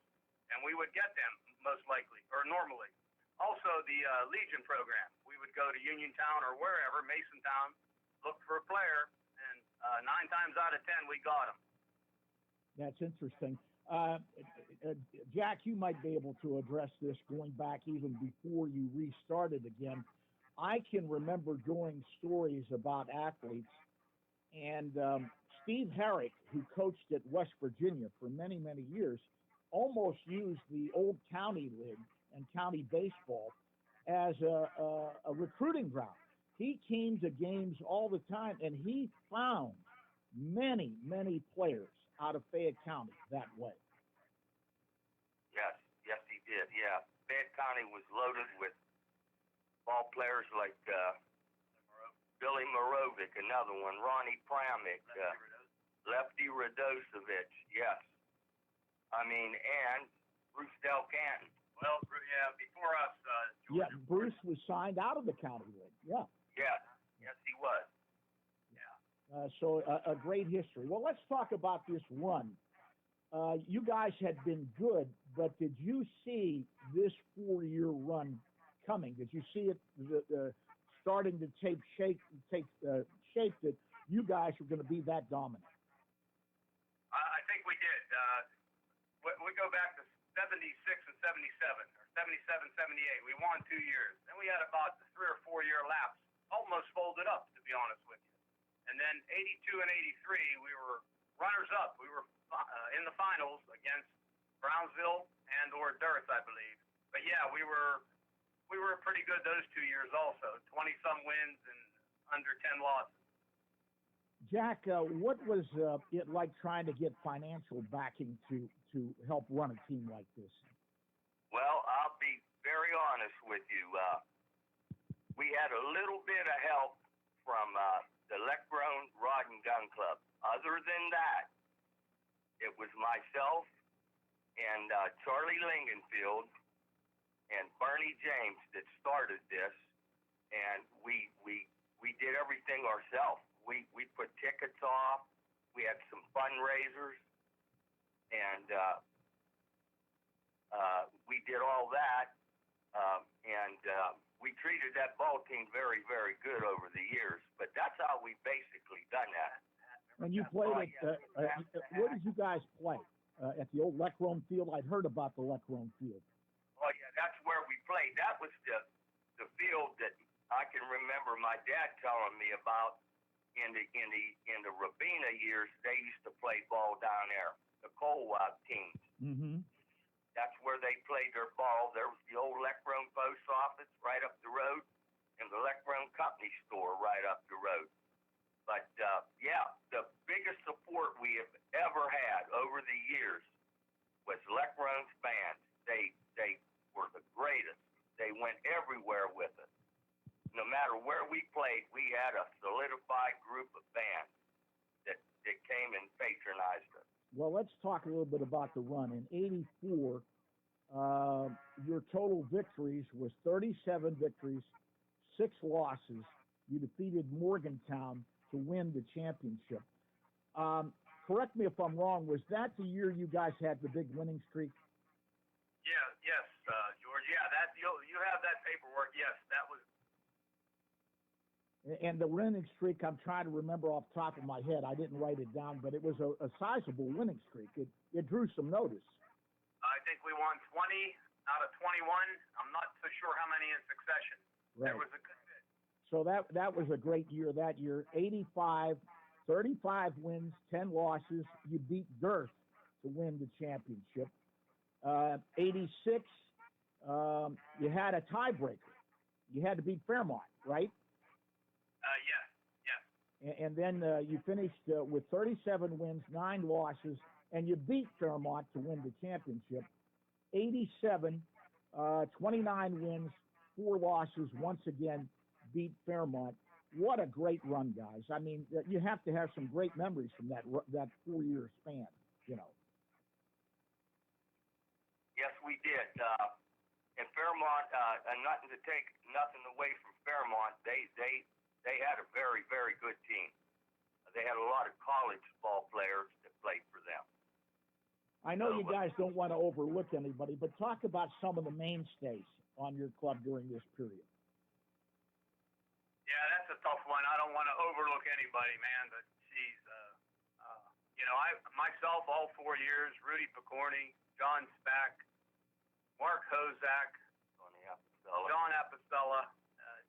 and we would get them most likely or normally. Also, the Legion program, we would go to Uniontown or wherever, Masontown, looked for a player, and 9 times out of 10 we got him. That's interesting. Jack, you might be able to address this going back even before you restarted again. I can remember doing stories about athletes, and Steve Herrick, who coached at West Virginia for many, many years, almost used the old county league and county baseball as a recruiting ground. He came to games all the time, and he found many, many players out of Fayette County that way. Yes, he did. Yeah, Fayette County was loaded with ball players like Billy Morovic, another one, Ronnie Pramick, Lefty Radosevich. Yes, I mean, and Bruce Del Canton. Well, yeah, before us, Yeah, Bruce was signed out of the county league. Yeah. Yes, he was. So a great history. Well, let's talk about this run. You guys had been good, but did you see this 4-year run coming? Did you see it starting to take shape that you guys were going to be that dominant? I think we did. We go back to 76 and 77, or 77, 78. We won 2 years. Then we had about a 3 or 4 year lapse, almost folded up, to be honest with you. And then 82 and 83, we were runners-up. We were in the finals against Brownsville and or Dearth, I believe. But yeah, we were pretty good those 2 years also. 20-some wins and under 10 losses. Jack, what was it like trying to get financial backing to help run a team like this? Well, I'll be very honest with you. We had a little bit of help from the Leckrone Rod and Gun Club. Other than that, it was myself and Charlie Lingenfield and Bernie James that started this, and we did everything ourselves. We put tickets off. We had some fundraisers, and we did all that, and we treated that ball team very, very good over the years. But that's how we basically done that. When you played where did you guys play? At the old Leckrone Field? I'd heard about the Leckrone Field. Oh yeah, that's where we played. That was the field that I can remember my dad telling me about. In the Rabina years, they used to play ball down there. The Colwab teams. Mm-hmm. That's where they played their ball. There was the old Leckrone post office right up the road, and the Leckrone company store right up the road. But yeah, the biggest support we have ever had over the years was Leckrone's bands. They were the greatest. They went everywhere with us. No matter where we played, we had a solidified group of bands that came and patronized us. Well, let's talk a little bit about the run. In '84, your total victories was 37 victories, 6 losses. You defeated Morgantown to win the championship. Correct me if I'm wrong, was that the year you guys had the big winning streak? Yes, George. Yeah, that you have that paperwork. Yes, that was. And the winning streak, I'm trying to remember off the top of my head. I didn't write it down, but it was a sizable winning streak. It drew some notice. I think we won 20 out of 21. I'm not so sure how many in succession. Right. There was a good bit. So that was a great year that year. 85, 35 wins, 10 losses. You beat Dearth to win the championship. 86, you had a tiebreaker. You had to beat Fairmont, right? Yes. And then you finished with 37 wins, 9 losses, and you beat Fairmont to win the championship. 87, 29 wins, 4 losses, once again beat Fairmont. What a great run, guys. I mean, you have to have some great memories from that 4-year span, you know. Yes, we did. And Fairmont, nothing to take nothing away from Fairmont, they had a very, very good team. They had a lot of college ball players that played for them. I know you guys don't want to overlook anybody, but talk about some of the mainstays on your club during this period. Yeah, that's a tough one. I don't want to overlook overlook anybody, man, but geez, I myself all 4 years, Rudy Picorni, John Spack, Mark Hozak, John Apicella,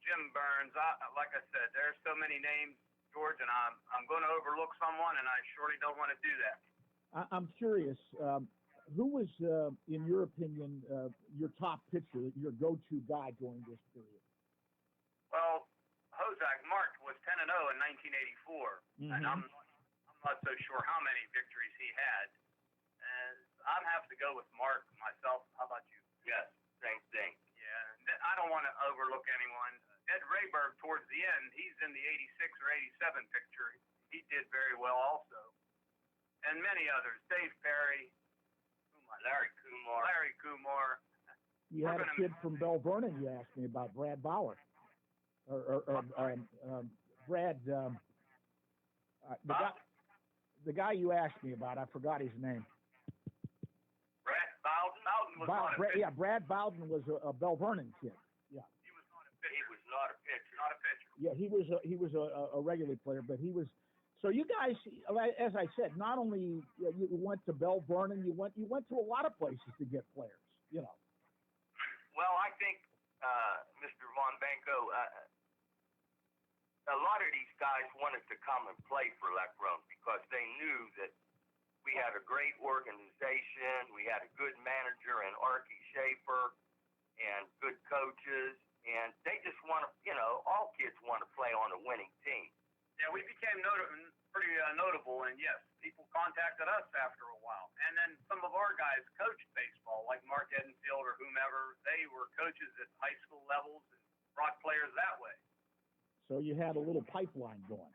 Jim Burns. Like I said, there's so many names, George, and I'm going to overlook someone, and I surely don't want to do that. I'm curious, who was, in your opinion, your top pitcher, your go-to guy during this period? Well, Hozak, Mark, was 10-0 in 1984, and I'm not so sure how many victories he had. And I'd have to go with Mark myself. How about you? Yes, same thing. Yeah, I don't want to overlook anyone. Ed Rayberg, towards the end, he's in the 86 or 87 picture. He did very well also. And many others. Dave Perry, Larry Kumar. You had a kid from Bell Vernon you asked me about, Brad Bauer. Brad, the guy you asked me about, I forgot his name. Brad Bowden? Bowden was not a pitcher. Yeah, Brad Bowden was a Bell Vernon kid. Yeah. He was not a pitcher. Not a pitcher. Yeah, he was a regular player, but he was. So you guys, as I said, not only you went to Bell Vernon, you went to a lot of places to get players. Well, I think Mr. Von Benko, a lot of these guys wanted to come and play for Leckrone because they knew that we had a great organization, we had a good manager in Archie Schaefer, and good coaches, and they just want to, all kids want to play on a winning team. Yeah, we became pretty notable, and yes, people contacted us after a while. And then some of our guys coached baseball, like Mark Edenfield or whomever. They were coaches at high school levels and brought players that way. So you had a little pipeline going.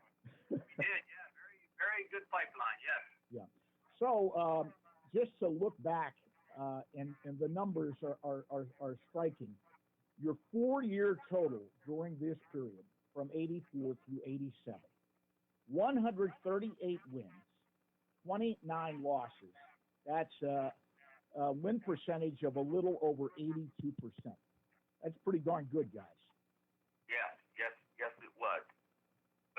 Yeah, very, very good pipeline, yes. Yeah. So just to look back, and the numbers are striking. Your 4-year total during this period, from 84 through 87, 138 wins, 29 losses. That's a win percentage of a little over 82%. That's pretty darn good, guys. Yes, it was.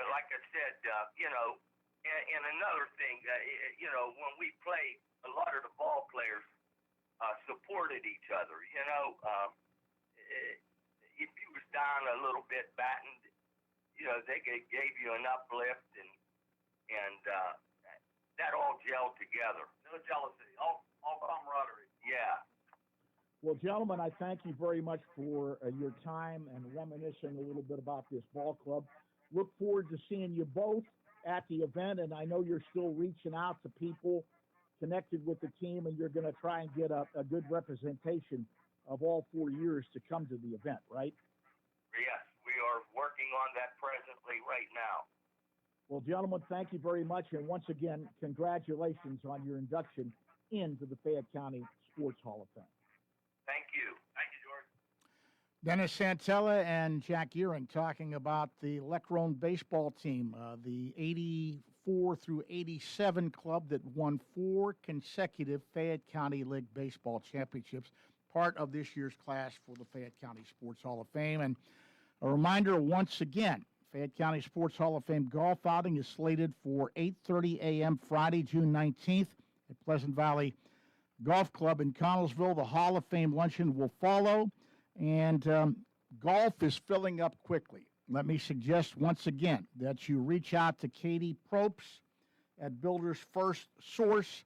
But like I said, and another thing, when we played, a lot of the ball players supported each other. If you was down a little bit batting, they gave you an uplift, and that all gelled together. No jealousy, all camaraderie. Yeah. Well, gentlemen, I thank you very much for your time and reminiscing a little bit about this ball club. Look forward to seeing you both at the event, and I know you're still reaching out to people connected with the team, and you're going to try and get a good representation of all 4 years to come to the event, right? Yes, we are working on that presently right now. Well, gentlemen, thank you very much, and once again, congratulations on your induction into the Fayette County Sports Hall of Fame. Thank you. Thank you, George. Dennis Santella and Jack Earing talking about the Leckrone baseball team, the 84 through 87 club that won 4 consecutive Fayette County League baseball championships, part of this year's class for the Fayette County Sports Hall of Fame. And a reminder once again, Fayette County Sports Hall of Fame golf outing is slated for 8:30 a.m. Friday, June 19th at Pleasant Valley Golf Club in Connellsville. The Hall of Fame luncheon will follow, and golf is filling up quickly. Let me suggest once again that you reach out to Katie Probst at Builder's First Source,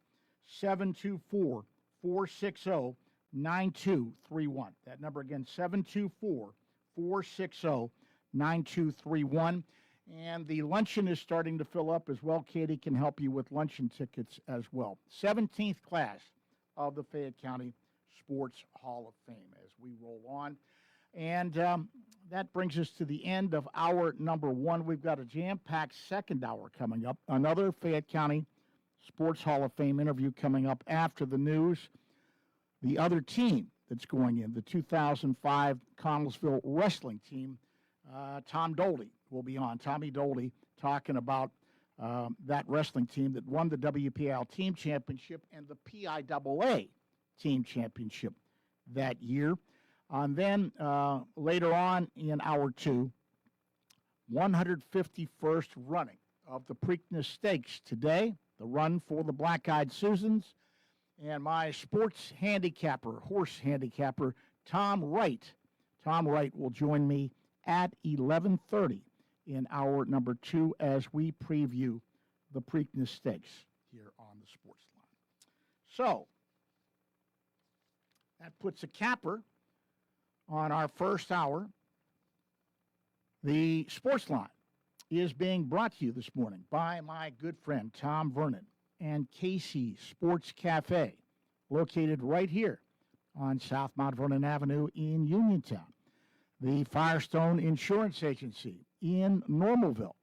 724-460-9231. That number again, 724-460-9231. And the luncheon is starting to fill up as well. Katie can help you with luncheon tickets as well. 17th class of the Fayette County Sports Hall of Fame as we roll on. And that brings us to the end of hour number 1. We've got a jam-packed second hour coming up. Another Fayette County Sports Hall of Fame interview coming up after the news. The other team that's going in, the 2005 Connellsville wrestling team, Tom Doldy will be on. Tommy Doldy talking about that wrestling team that won the WPIAL team championship and the PIAA team championship that year. And then later on in hour 2, 151st running of the Preakness Stakes today, the run for the Black-Eyed Susans. And my sports handicapper, horse handicapper, Tom Wright. Tom Wright will join me at 11:30 in hour number 2 as we preview the Preakness Stakes here on the Sports Line. So, that puts a capper on our first hour. The Sports Line is being brought to you this morning by my good friend Tom Vernon and Casey's Sports Cafe, located right here on South Mount Vernon Avenue in Uniontown. The Firestone Insurance Agency in Normalville,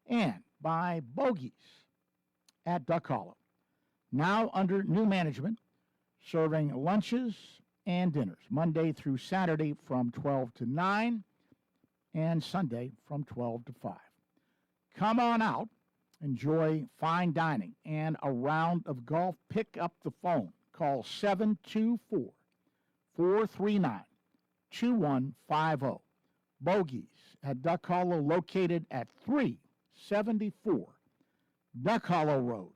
and by Bogies at Duck Hollow. Now under new management, serving lunches and dinners, Monday through Saturday from 12 to 9, and Sunday from 12 to 5. Come on out, enjoy fine dining and a round of golf. Pick up the phone. Call 724-439-2150. Bogies at Duck Hollow, located at 374 Duck Hollow Road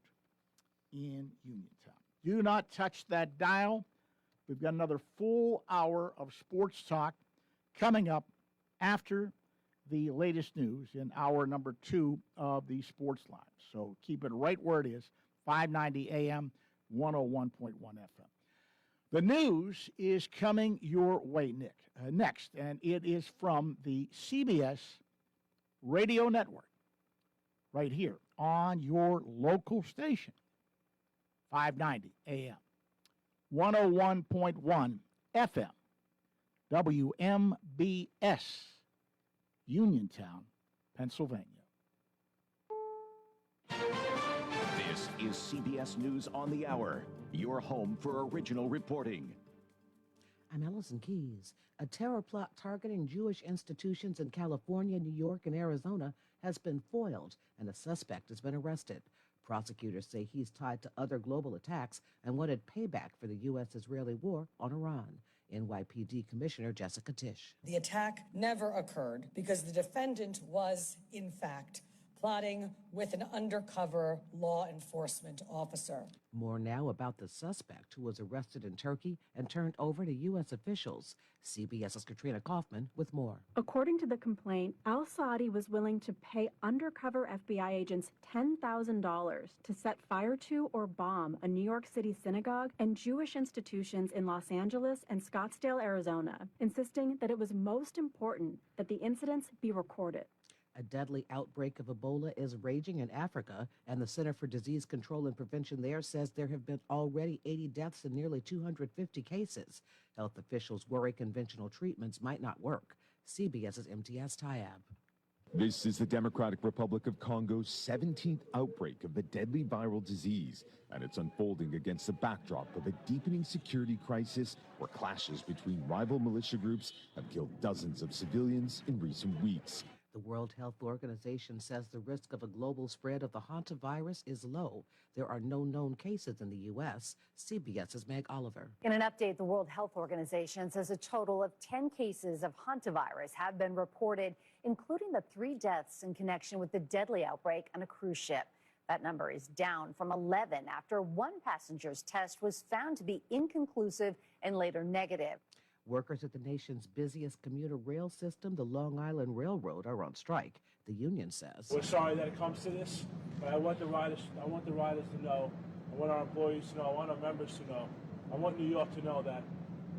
in Uniontown. Do not touch that dial. We've got another full hour of sports talk coming up after the latest news in hour number 2 of the Sports Line. So keep it right where it is, 590 AM, 101.1 FM. The news is coming your way, Nick, next, and it is from the CBS radio network right here on your local station, 590 AM, 101.1 FM, WMBS, Uniontown, Pennsylvania. This is CBS News on the Hour, your home for original reporting. I'm Allison Keys. A terror plot targeting Jewish institutions in California, New York, and Arizona has been foiled, and a suspect has been arrested. Prosecutors say he's tied to other global attacks and wanted payback for the U.S.-Israeli war on Iran. NYPD Commissioner Jessica Tisch. The attack never occurred because the defendant was, in fact, plotting with an undercover law enforcement officer. More now about the suspect who was arrested in Turkey and turned over to U.S. officials. CBS's Katrina Kaufman with more. According to the complaint, al-Saadi was willing to pay undercover FBI agents $10,000 to set fire to or bomb a New York City synagogue and Jewish institutions in Los Angeles and Scottsdale, Arizona, insisting that it was most important that the incidents be recorded. A deadly outbreak of Ebola is raging in Africa, and the Center for Disease Control and Prevention there says there have been already 80 deaths and nearly 250 cases. Health officials worry conventional treatments might not work. CBS's MTS Tayab. This is the Democratic Republic of Congo's 17th outbreak of the deadly viral disease, and it's unfolding against the backdrop of a deepening security crisis where clashes between rival militia groups have killed dozens of civilians in recent weeks. The World Health Organization says the risk of a global spread of the hantavirus is low. There are no known cases in the U.S. CBS's Meg Oliver. In an update, the World Health Organization says a total of 10 cases of hantavirus have been reported, including the 3 deaths in connection with the deadly outbreak on a cruise ship. That number is down from 11 after one passenger's test was found to be inconclusive and later negative. Workers at the nation's busiest commuter rail system, the Long Island Railroad, are on strike. The union says. We're sorry that it comes to this, but I want the riders to know. I want our employees to know. I want our members to know. I want New York to know that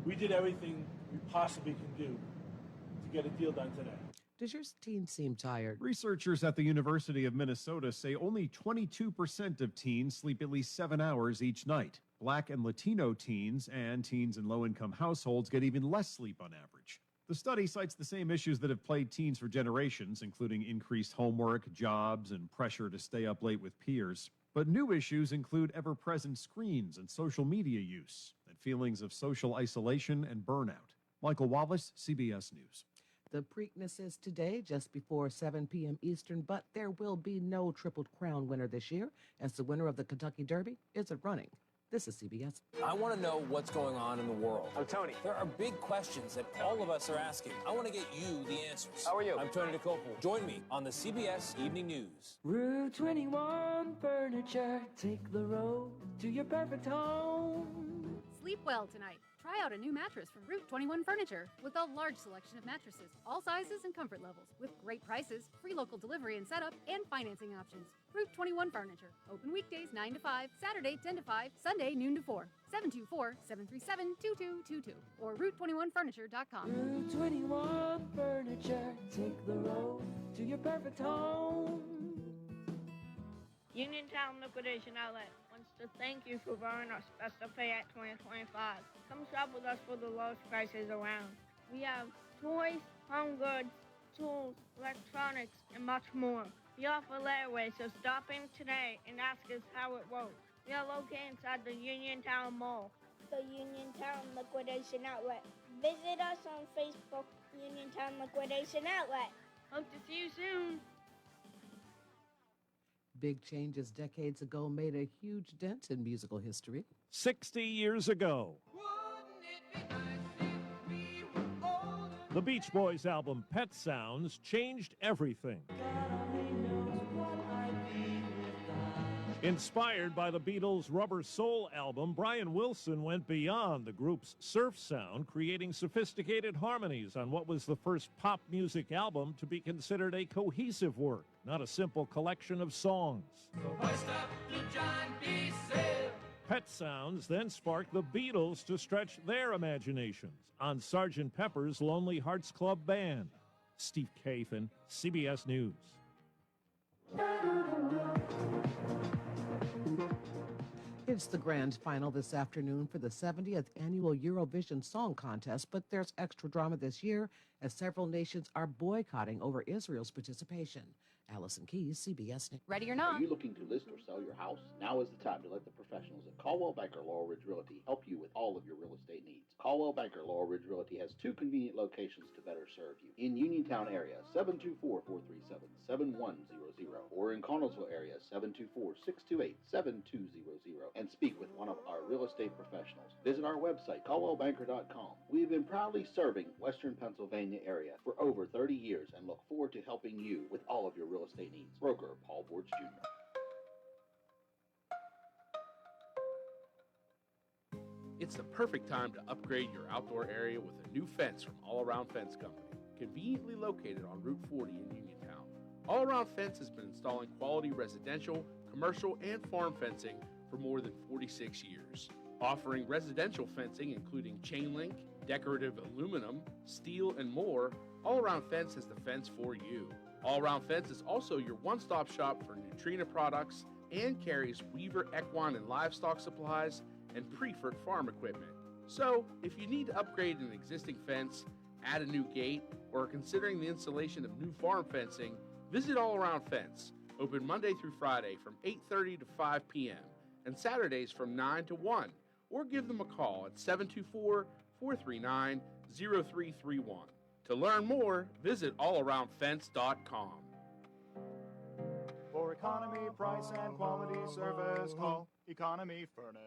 we did everything we possibly can do to get a deal done today. Does your team seem tired? Researchers at the University of Minnesota say only 22% of teens sleep at least 7 hours each night. Black and Latino teens and teens in low-income households get even less sleep on average. The study cites the same issues that have plagued teens for generations, including increased homework, jobs, and pressure to stay up late with peers. But new issues include ever-present screens and social media use, and feelings of social isolation and burnout. Michael Wallace, CBS News. The Preakness is today, just before 7 p.m. Eastern, but there will be no Triple Crown winner this year, as the winner of the Kentucky Derby isn't running. This is CBS. I want to know what's going on in the world. I'm Tony. There are big questions that all of us are asking. I want to get you the answers. How are you? I'm Tony DeCopel. Join me on the CBS Evening News. Route 21 Furniture. Take the road to your perfect home. Sleep well tonight. Try out a new mattress from Route 21 Furniture with a large selection of mattresses, all sizes and comfort levels, with great prices, free local delivery and setup, and financing options. Route 21 Furniture. Open weekdays 9 to 5, Saturday 10 to 5, Sunday noon to 4. 724-737-2222 or Route21Furniture.com. Route 21 Furniture. Take the road to your perfect home. Uniontown Liquidation Outlet wants to thank you for borrowing our special pay at 2025. Come shop with us for the lowest prices around. We have toys, home goods, tools, electronics, and much more. We offer layaway, so stop in today and ask us how it works. We are located inside the Uniontown Mall. The Uniontown Liquidation Outlet. Visit us on Facebook, Uniontown Liquidation Outlet. Hope to see you soon. Big changes decades ago made a huge dent in musical history. 60 years ago, the Beach Boys album Pet Sounds changed everything. Inspired by the Beatles' Rubber Soul album, Brian Wilson went beyond the group's surf sound, creating sophisticated harmonies on what was the first pop music album to be considered a cohesive work, not a simple collection of songs. Pet Sounds then sparked the Beatles to stretch their imaginations on Sgt. Pepper's Lonely Hearts Club Band. Steve Kathan, CBS News. It's the grand final this afternoon for the 70th annual Eurovision Song Contest, but there's extra drama this year as several nations are boycotting over Israel's participation. Allison Keyes, CBS News. Ready or not. Are you looking to list or sell your house? Now is the time to let the professionals at Caldwell Banker Laurel Ridge Realty help you with all of your real estate needs. Caldwell Banker Laurel Ridge Realty has two convenient locations to better serve you. In Uniontown area, 724-437-7100, or in Connellsville area, 724-628-7200, and speak with one of our real estate professionals. Visit our website, caldwellbanker.com. We have been proudly serving Western Pennsylvania area for over 30 years and look forward to helping you with all of your real estate needs. Broker Paul Borge Jr. It's the perfect time to upgrade your outdoor area with a new fence from All Around Fence Company, conveniently located on Route 40 in Uniontown. All Around Fence has been installing quality residential, commercial, and farm fencing for more than 46 years. Offering residential fencing including chain link, decorative aluminum, steel, and more, All Around Fence has the fence for you. All Around Fence is also your one-stop shop for Neutrina products and carries Weaver equine and livestock supplies and Prefert farm equipment. So, if you need to upgrade an existing fence, add a new gate, or are considering the installation of new farm fencing, visit All Around Fence, open Monday through Friday from 8:30 to 5 p.m. and Saturdays from 9 to 1, or give them a call at 724-439-0331. To learn more, visit allaroundfence.com. For economy, price, and quality service, call Economy Furnace.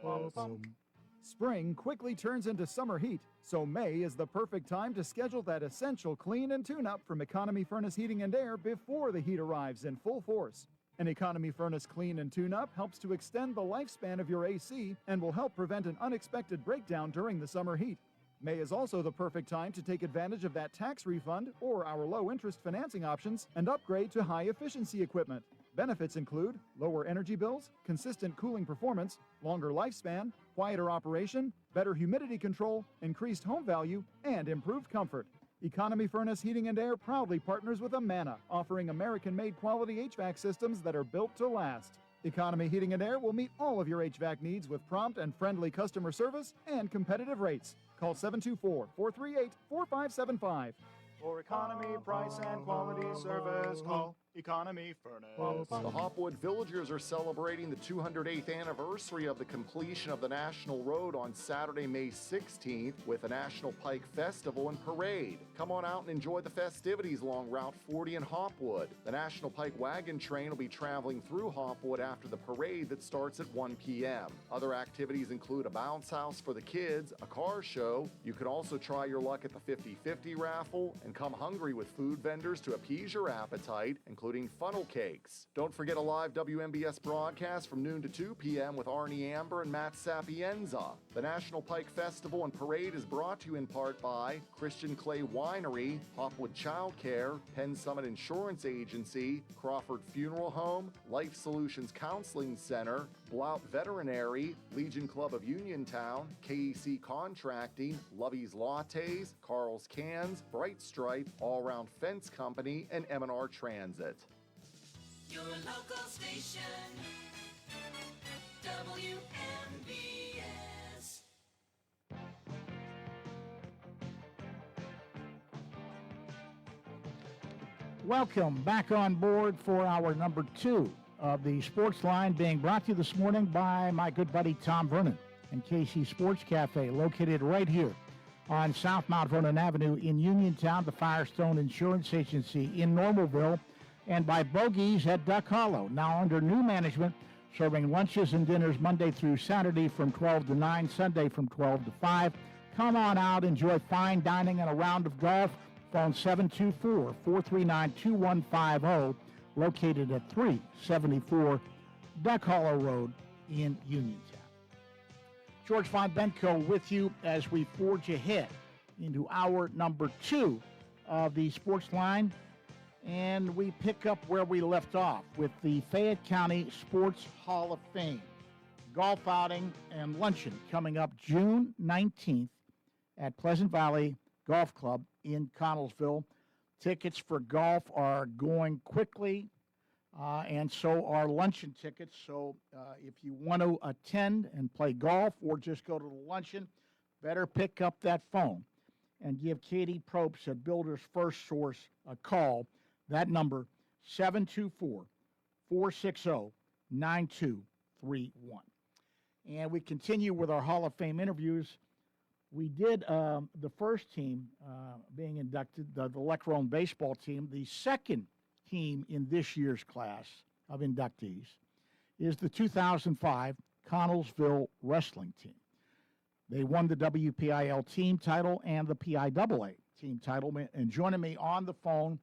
Spring quickly turns into summer heat, so May is the perfect time to schedule that essential clean and tune-up from Economy Furnace Heating and Air before the heat arrives in full force. An Economy Furnace clean and tune-up helps to extend the lifespan of your AC and will help prevent an unexpected breakdown during the summer heat. May is also the perfect time to take advantage of that tax refund or our low-interest financing options and upgrade to high-efficiency equipment. Benefits include lower energy bills, consistent cooling performance, longer lifespan, quieter operation, better humidity control, increased home value, and improved comfort. Economy Furnace Heating and Air proudly partners with Amana, offering American-made quality HVAC systems that are built to last. Economy Heating and Air will meet all of your HVAC needs with prompt and friendly customer service and competitive rates. Call 724-438-4575. For economy, price, and quality service, call Economy Furnace. The Hopwood Villagers are celebrating the 208th anniversary of the completion of the National Road on Saturday, May 16th with a National Pike Festival and Parade. Come on out and enjoy the festivities along Route 40 in Hopwood. The National Pike Wagon Train will be traveling through Hopwood after the parade that starts at 1 p.m. Other activities include a bounce house for the kids, a car show. You can also try your luck at the 50-50 raffle and come hungry with food vendors to appease your appetite, including funnel cakes. Don't forget a live WMBS broadcast from noon to 2 p.m. with Arnie Amber and Matt Sapienza. The National Pike Festival and Parade is brought to you in part by Christian Clay Winery, Hopwood Child Care, Penn Summit Insurance Agency, Crawford Funeral Home, Life Solutions Counseling Center, Blount Veterinary, Legion Club of Uniontown, KEC Contracting, Lovey's Lattes, Carl's Cans, Bright Stripe, All Round Fence Company, and M&R Transit. Your local station, WMBS. Welcome back on board for our number 2 of the Sportsline, being brought to you this morning by my good buddy Tom Vernon and KC Sports Cafe, located right here on South Mount Vernon Avenue in Uniontown, the Firestone Insurance Agency in Normalville, and by Bogies at Duck Hollow, now under new management, serving lunches and dinners Monday through Saturday from 12 to 9, Sunday from 12 to 5. Come on out, enjoy fine dining and a round of golf. Phone 724-439-2150, located at 374 Duck Hollow Road in Uniontown. George Von Benko with you as we forge ahead into hour number 2 of the Sportsline, and we pick up where we left off with the Fayette County Sports Hall of Fame golf outing and luncheon coming up June 19th at Pleasant Valley Golf Club in Connellsville. Tickets for golf are going quickly, and so are luncheon tickets. So if you want to attend and play golf or just go to the luncheon, better pick up that phone and give Katie Probst at Builders First Source a call. That number, 724-460-9231. And we continue with our Hall of Fame interviews. We did the first team being inducted, the Leckrone baseball team. The second team in this year's class of inductees is the 2005 Connellsville wrestling team. They won the WPIL team title and the PIAA team title. And joining me on the phone,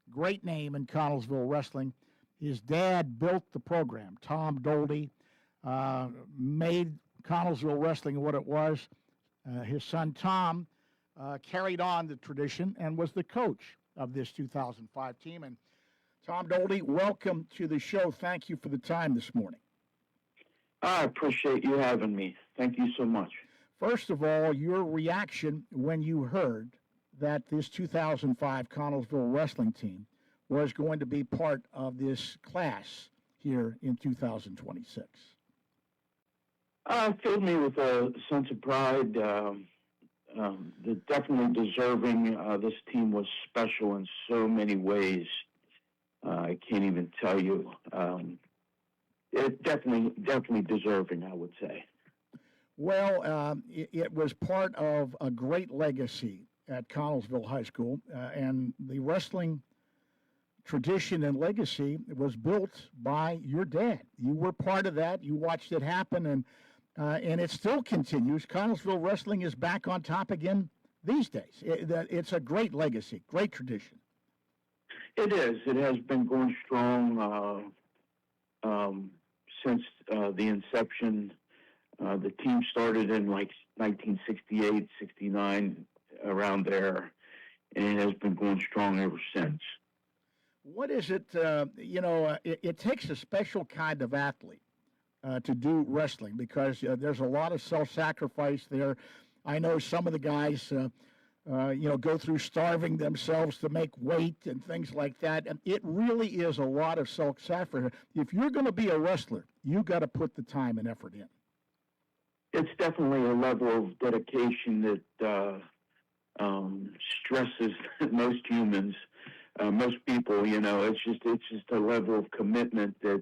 great name in Connellsville wrestling, his dad built the program. Tom Doldy made Connellsville wrestling what it was. His son Tom carried on the tradition and was the coach of this 2005 team. And Tom Doldy, welcome to the show. Thank you for the time this morning. I appreciate you having me. Thank you so much. First of all, your reaction when you heard that this 2005 Connellsville wrestling team was going to be part of this class here in 2026. Filled me with a sense of pride. They're definitely deserving. This team was special in so many ways. I can't even tell you. It definitely deserving, I would say. Well, it was part of a great legacy at Connellsville High School, and the wrestling tradition and legacy was built by your dad. You were part of that. You watched it happen, and it still continues. Connellsville wrestling is back on top again these days. It's a great legacy, great tradition. It is. It has been going strong since the inception. The team started in like 1968, 69, around there, and it has been going strong ever since. What is it, it takes a special kind of athlete to do wrestling because there's a lot of self-sacrifice there. I know some of the guys, go through starving themselves to make weight and things like that. And it really is a lot of self-sacrifice. If you're going to be a wrestler, you got to put the time and effort in. It's definitely a level of dedication that stresses most humans. most people, it's just a level of commitment that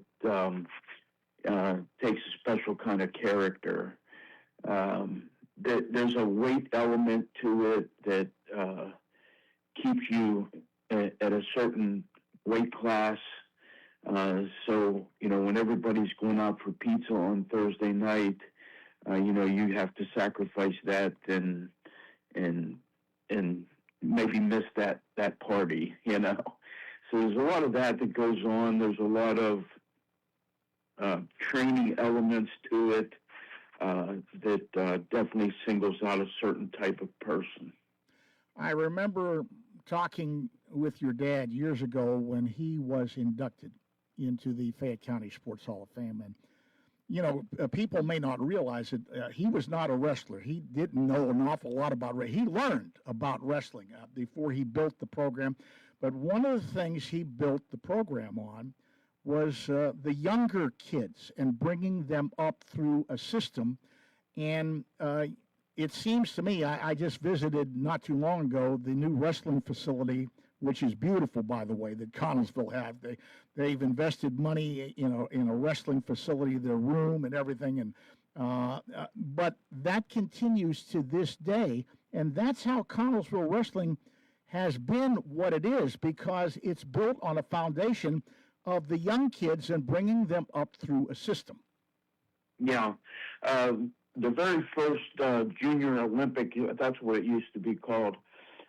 takes a special kind of character. There's a weight element to it that keeps you at a certain weight class. So, when everybody's going out for pizza on Thursday night, you have to sacrifice that and maybe miss that party, So there's a lot of that goes on. There's a lot of training elements to it that definitely singles out a certain type of person. I remember talking with your dad years ago when he was inducted into the Fayette County Sports Hall of Fame. And, people may not realize it. He was not a wrestler. He didn't know an awful lot about wrestling. He learned about wrestling before he built the program. But one of the things he built the program on was the younger kids and bringing them up through a system. And it seems to me, I just visited not too long ago the new wrestling facility, which is beautiful, by the way, that Connellsville have. They've invested money, in a wrestling facility, their room and everything, and but that continues to this day, and that's how Connellsville wrestling has been what it is, because it's built on a foundation of the young kids and bringing them up through a system. Yeah. The very first Junior Olympic, that's what it used to be called,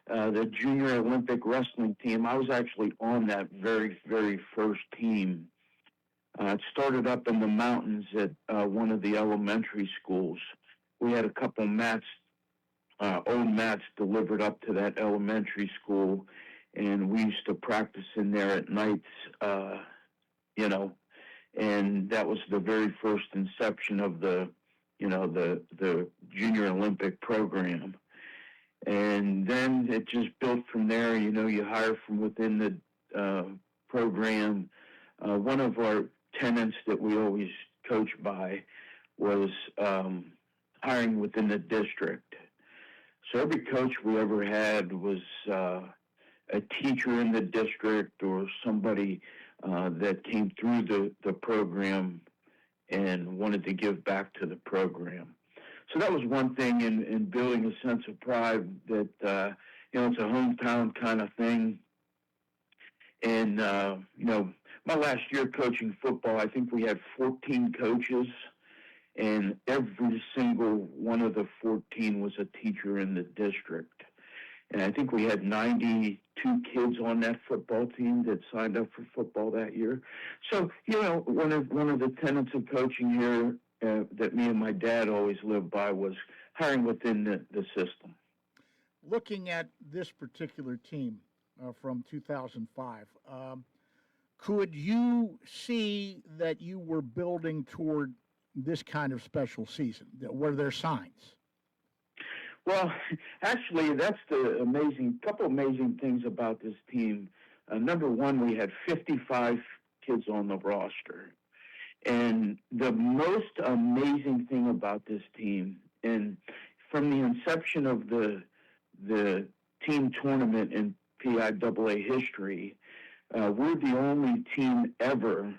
the Junior Olympic wrestling team, I was actually on that very, very first team. It started up in the mountains at one of the elementary schools. We had a couple mats, old mats delivered up to that elementary school, and we used to practice in there at nights, and that was the very first inception of the Junior Olympic program. And then it just built from there. You hire from within the program. One of our tenets that we always coach by was hiring within the district. So every coach we ever had was a teacher in the district or somebody that came through the program and wanted to give back to the program. So that was one thing in building a sense of pride that, it's a hometown kind of thing. And, my last year coaching football, I think we had 14 coaches, and every single one of the 14 was a teacher in the district. And I think we had 92 kids on that football team that signed up for football that year. So, one of the tenets of coaching here that me and my dad always lived by was hiring within the system. Looking at this particular team from 2005, could you see that you were building toward this kind of special season? Were there signs? Well, actually, that's the couple amazing things about this team. Number one, we had 55 kids on the roster. And the most amazing thing about this team, and from the inception of the team tournament in PIAA history, we're the only team ever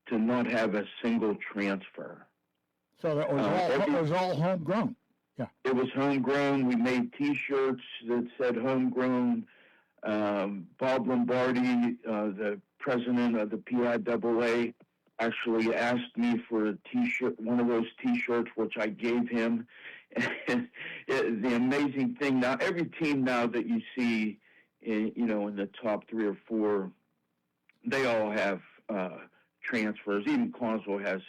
to not have a single transfer. So that was all homegrown. Yeah, it was homegrown. We made T-shirts that said homegrown. Bob Lombardi, the president of the PIAA, actually asked me for a T-shirt, one of those T-shirts, which I gave him. And the amazing thing now, every team now that you see, in the top 3 or 4, they all have transfers. Even Connellsville has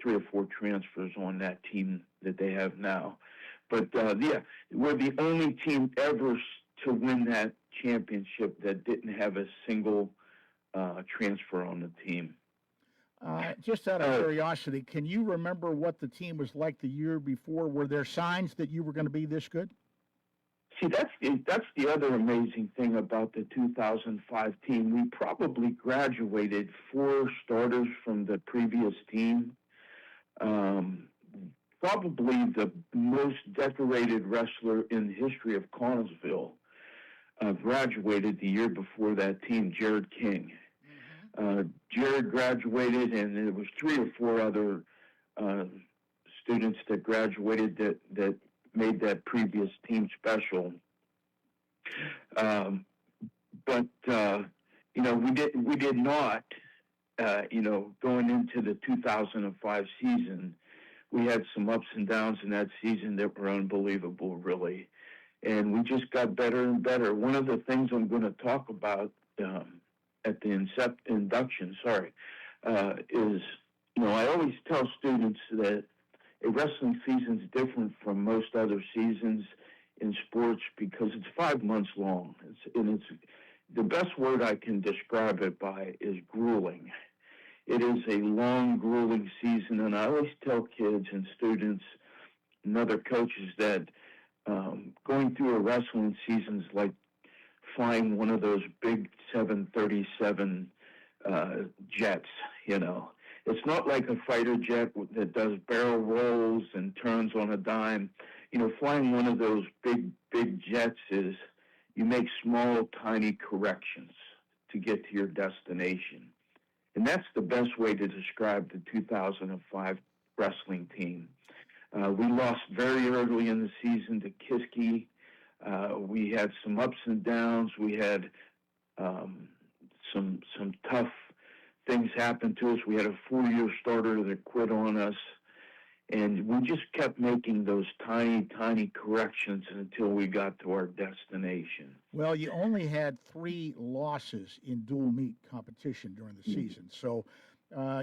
3 or 4 transfers on that team that they have now. But we're the only team ever to win that championship that didn't have a single transfer on the team. Just out of curiosity, can you remember what the team was like the year before? Were there signs that you were going to be this good? See, that's the other amazing thing about the 2005 team. We probably graduated 4 starters from the previous team. Probably the most decorated wrestler in the history of Connellsville graduated the year before that team, Jared King. Jared graduated, and there was 3 or 4 other students that graduated that made that previous team special. But we did not. Going into the 2005 season, we had some ups and downs in that season that were unbelievable, really. And we just got better and better. One of the things I'm going to talk about at the induction, is, I always tell students that a wrestling season is different from most other seasons in sports because it's 5 months long. It's the best word I can describe it by is grueling. It is a long, grueling season, and I always tell kids and students and other coaches that going through a wrestling season is like flying one of those big 737 jets, It's not like a fighter jet that does barrel rolls and turns on a dime. Flying one of those big jets is you make small, tiny corrections to get to your destination. And that's the best way to describe the 2005 wrestling team. We lost very early in the season to Kiski. We had some ups and downs. We had some tough things happen to us. We had a 4-year starter that quit on us. And we just kept making those tiny, tiny corrections until we got to our destination. Well, you only had 3 losses in dual meet competition during the season. So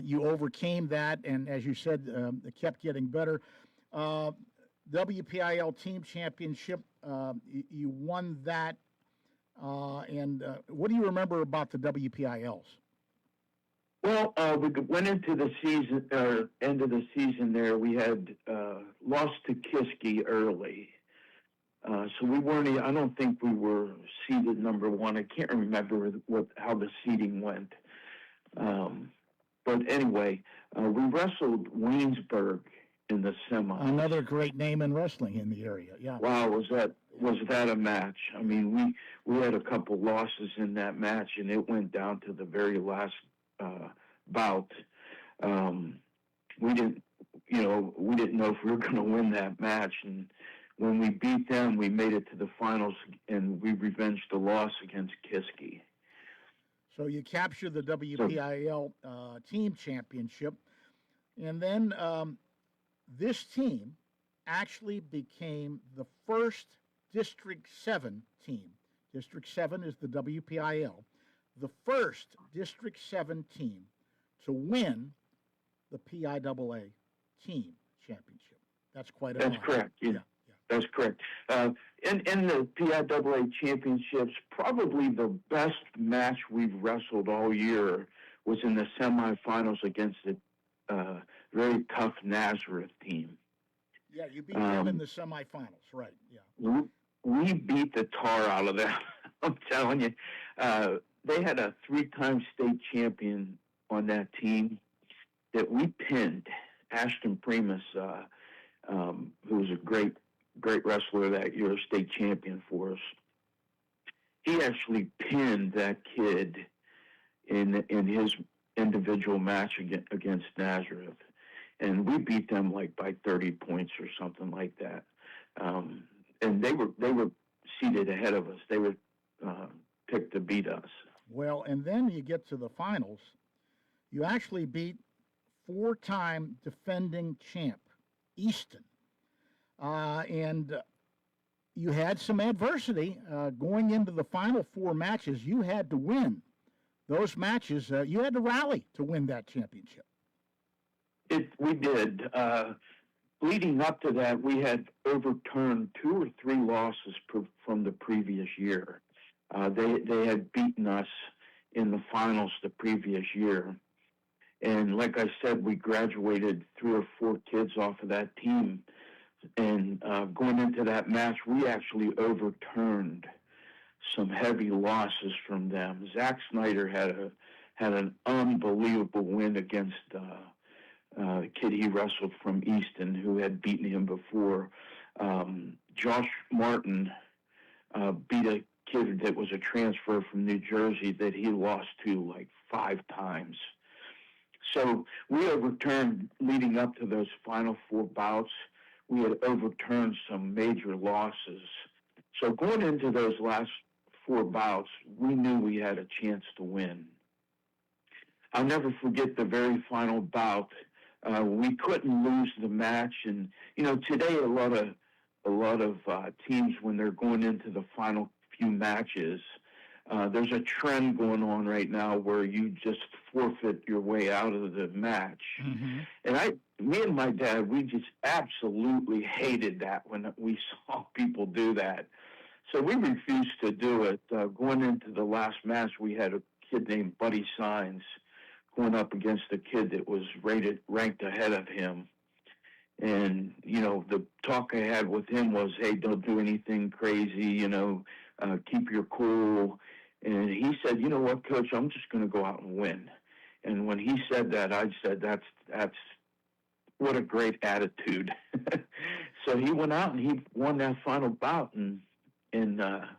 you overcame that, and as you said, it kept getting better. WPIL Team Championship, you won that. And what do you remember about the WPILs? Well, we went into the season, end of the season there. We had lost to Kiski early. So we weren't, I don't think we were seeded number 1. I can't remember how the seeding went. But anyway, we wrestled Waynesburg in the semis. Another great name in wrestling in the area, yeah. Wow, was that a match? I mean, we had a couple losses in that match, and it went down to the very last bout. We didn't know if we were going to win that match, and when we beat them, we made it to the finals, and we revenged the loss against Kiski. So you captured the WPIL team championship, and then this team actually became the first District 7 team. District 7 is the WPIL. The first District 7 team to win the PIAA team championship. That's quite an honor. That's correct. Yeah. That's correct. In the PIAA championships, probably the best match we've wrestled all year was in the semifinals against a very tough Nazareth team. Yeah, you beat them in the semifinals, right? Yeah. We beat the tar out of them. I'm telling you. They had a 3-time state champion on that team that we pinned. Ashton Primus, who was a great wrestler that year, state champion for us. He actually pinned that kid in his individual match against Nazareth, and we beat them like by 30 points or something like that. And they were seated ahead of us. They were picked to beat us. Well, and then you get to the finals. You actually beat 4-time defending champ, Easton. And you had some adversity going into the final 4 matches. You had to win those matches. You had to rally to win that championship. We did. Leading up to that, we had overturned 2 or 3 losses from the previous year. They had beaten us in the finals the previous year. And like I said, we graduated 3 or 4 kids off of that team. And going into that match, we actually overturned some heavy losses from them. Zach Snyder had an unbelievable win against the kid he wrestled from Easton, who had beaten him before. Josh Martin beat a kid that was a transfer from New Jersey that he lost to like 5 times. So we overturned, leading up to those final 4 bouts, we had overturned some major losses. So going into those last 4 bouts, we knew we had a chance to win. I'll never forget the very final bout. We couldn't lose the match, and today a lot of teams, when they're going into the final few matches, there's a trend going on right now where you just forfeit your way out of the match. Mm-hmm. And me and my dad, we just absolutely hated that when we saw people do that. So we refused to do it. Going into the last match, we had a kid named Buddy Signs going up against a kid that was ranked ahead of him. And, the talk I had with him was, hey, don't do anything crazy, keep your cool. And he said, you know what, Coach, I'm just going to go out and win. And when he said that, I said, that's what a great attitude. So he went out and he won that final bout, and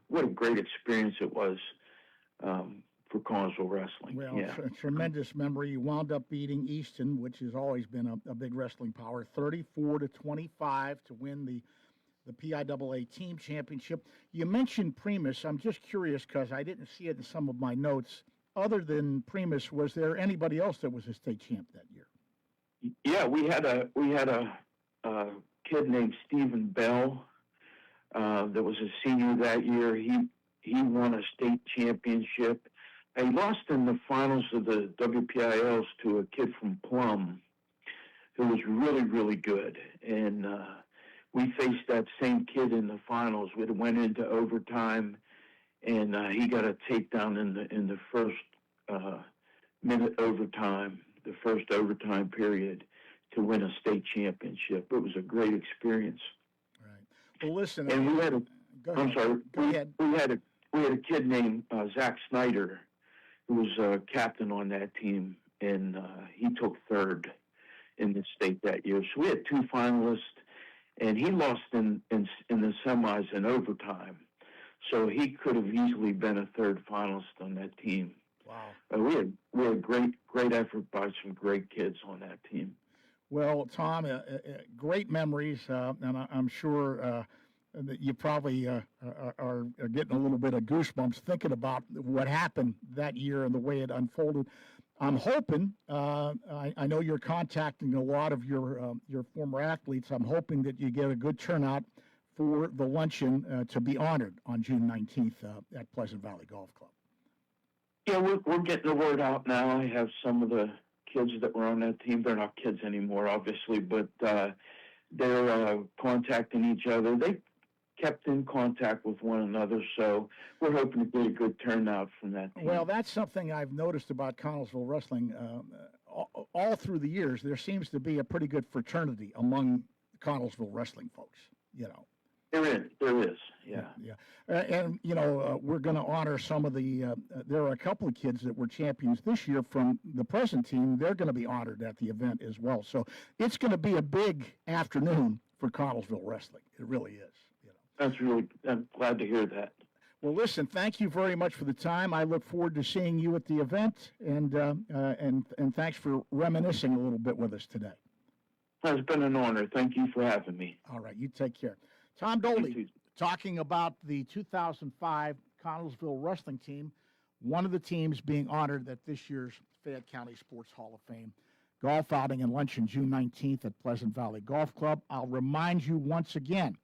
what a great experience it was for Connersville Wrestling. Well, yeah. Tremendous memory. You wound up beating Easton, which has always been a big wrestling power, 34-25 to win the PIAA team championship. You mentioned Primus. I'm just curious because I didn't see it in some of my notes. Other than Primus, was there anybody else that was a state champ that year? Yeah, we had a kid named Stephen Bell that was a senior that year. He won a state championship. He lost in the finals of the WPILs to a kid from Plum who was really, really good. And we faced that same kid in the finals. We went into overtime, and he got a takedown in the first minute overtime, the first overtime period, to win a state championship. It was a great experience. Right. Well, listen. And we had Go ahead. We had a kid named Zach Snyder, who was captain on that team, and he took 3rd in the state that year. So we had 2 finalists, and he lost in the semis in overtime. So he could have easily been a 3rd finalist on that team. Wow. We had great effort by some great kids on that team. Well, Tom, great memories, and I'm sure that you probably are getting a little bit of goosebumps thinking about what happened that year and the way it unfolded. I'm hoping, I know you're contacting a lot of your former athletes. I'm hoping that you get a good turnout for the luncheon to be honored on June 19th at Pleasant Valley Golf Club. Yeah, we're getting the word out now. I have some of the kids that were on that team. They're not kids anymore, obviously, but they're contacting each other. They kept in contact with one another, so we're hoping to get a good turnout from that team. Well, that's something I've noticed about Connersville Wrestling. All through the years, there seems to be a pretty good fraternity among Connersville Wrestling folks, There is, yeah. Yeah. And, we're going to honor some of the, there are a couple of kids that were champions this year from the present team. They're going to be honored at the event as well. So it's going to be a big afternoon for Connersville Wrestling. It really is. I'm glad to hear that. Well, listen, thank you very much for the time. I look forward to seeing you at the event, and thanks for reminiscing a little bit with us today. It's been an honor. Thank you for having me. All right, you take care. Tom Doley, talking about the 2005 Connellsville wrestling team, one of the teams being honored at this year's Fayette County Sports Hall of Fame. Golf outing and luncheon June 19th at Pleasant Valley Golf Club. I'll remind you once again,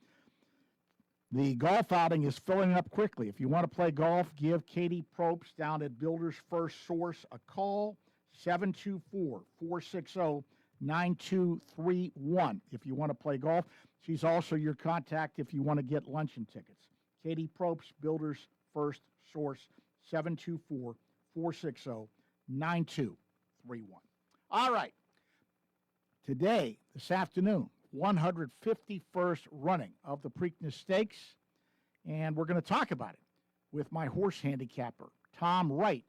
the golf outing is filling up quickly. If you want to play golf, give Katie Probst down at Builders First Source a call, 724-460-9231. If you want to play golf, she's also your contact if you want to get luncheon tickets. Katie Probst, Builders First Source, 724-460-9231. All right. Today, this afternoon, 151st running of the Preakness Stakes, and we're going to talk about it with my horse handicapper, Tom Wright.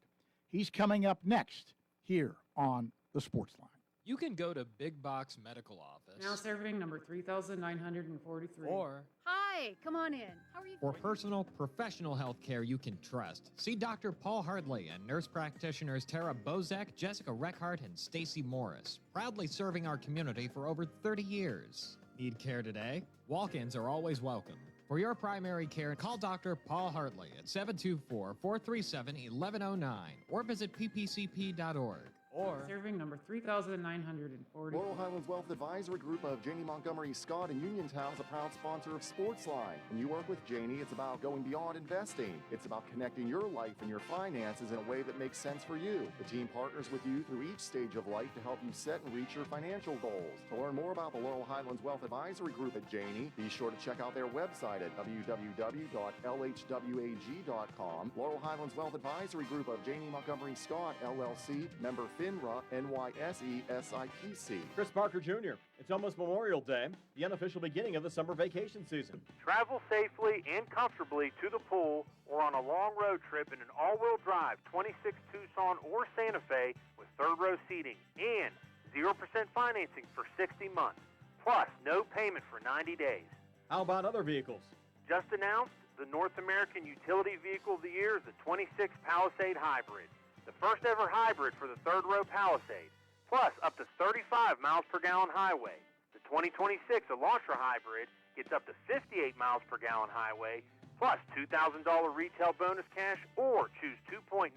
He's coming up next here on the Sportsline. You can go to Big Box Medical Office. Now serving number 3,943. Or hi, Hey, come on in. How are you? For personal, professional health care you can trust, see Dr. Paul Hardley and nurse practitioners Tara Bozak, Jessica Reckhart, and Stacy Morris, proudly serving our community for over 30 years. Need care today? Walk-ins are always welcome. For your primary care, call Dr. Paul Hartley at 724-437-1109 or visit ppcp.org. Or serving number 3,940. Laurel Highlands Wealth Advisory Group of Janie Montgomery Scott in Uniontown is a proud sponsor of Sportsline. When you work with Janie, it's about going beyond investing. It's about connecting your life and your finances in a way that makes sense for you. The team partners with you through each stage of life to help you set and reach your financial goals. To learn more about the Laurel Highlands Wealth Advisory Group at Janie, be sure to check out their website at www.lhwag.com. Laurel Highlands Wealth Advisory Group of Janie Montgomery Scott, LLC, member FINRA, NYSE, SIPC. Chris Parker Jr. It's almost Memorial Day, the unofficial beginning of the summer vacation season. Travel safely and comfortably to the pool or on a long road trip in an all-wheel drive 26 Tucson or Santa Fe with third-row seating and 0% financing for 60 months, plus no payment for 90 days. How about other vehicles? Just announced, the North American Utility Vehicle of the Year is the 26 Palisade Hybrid. The first ever hybrid for the third row Palisade, plus up to 35 miles per gallon highway. The 2026 Elantra Hybrid gets up to 58 miles per gallon highway, plus $2,000 retail bonus cash, or choose 2.99%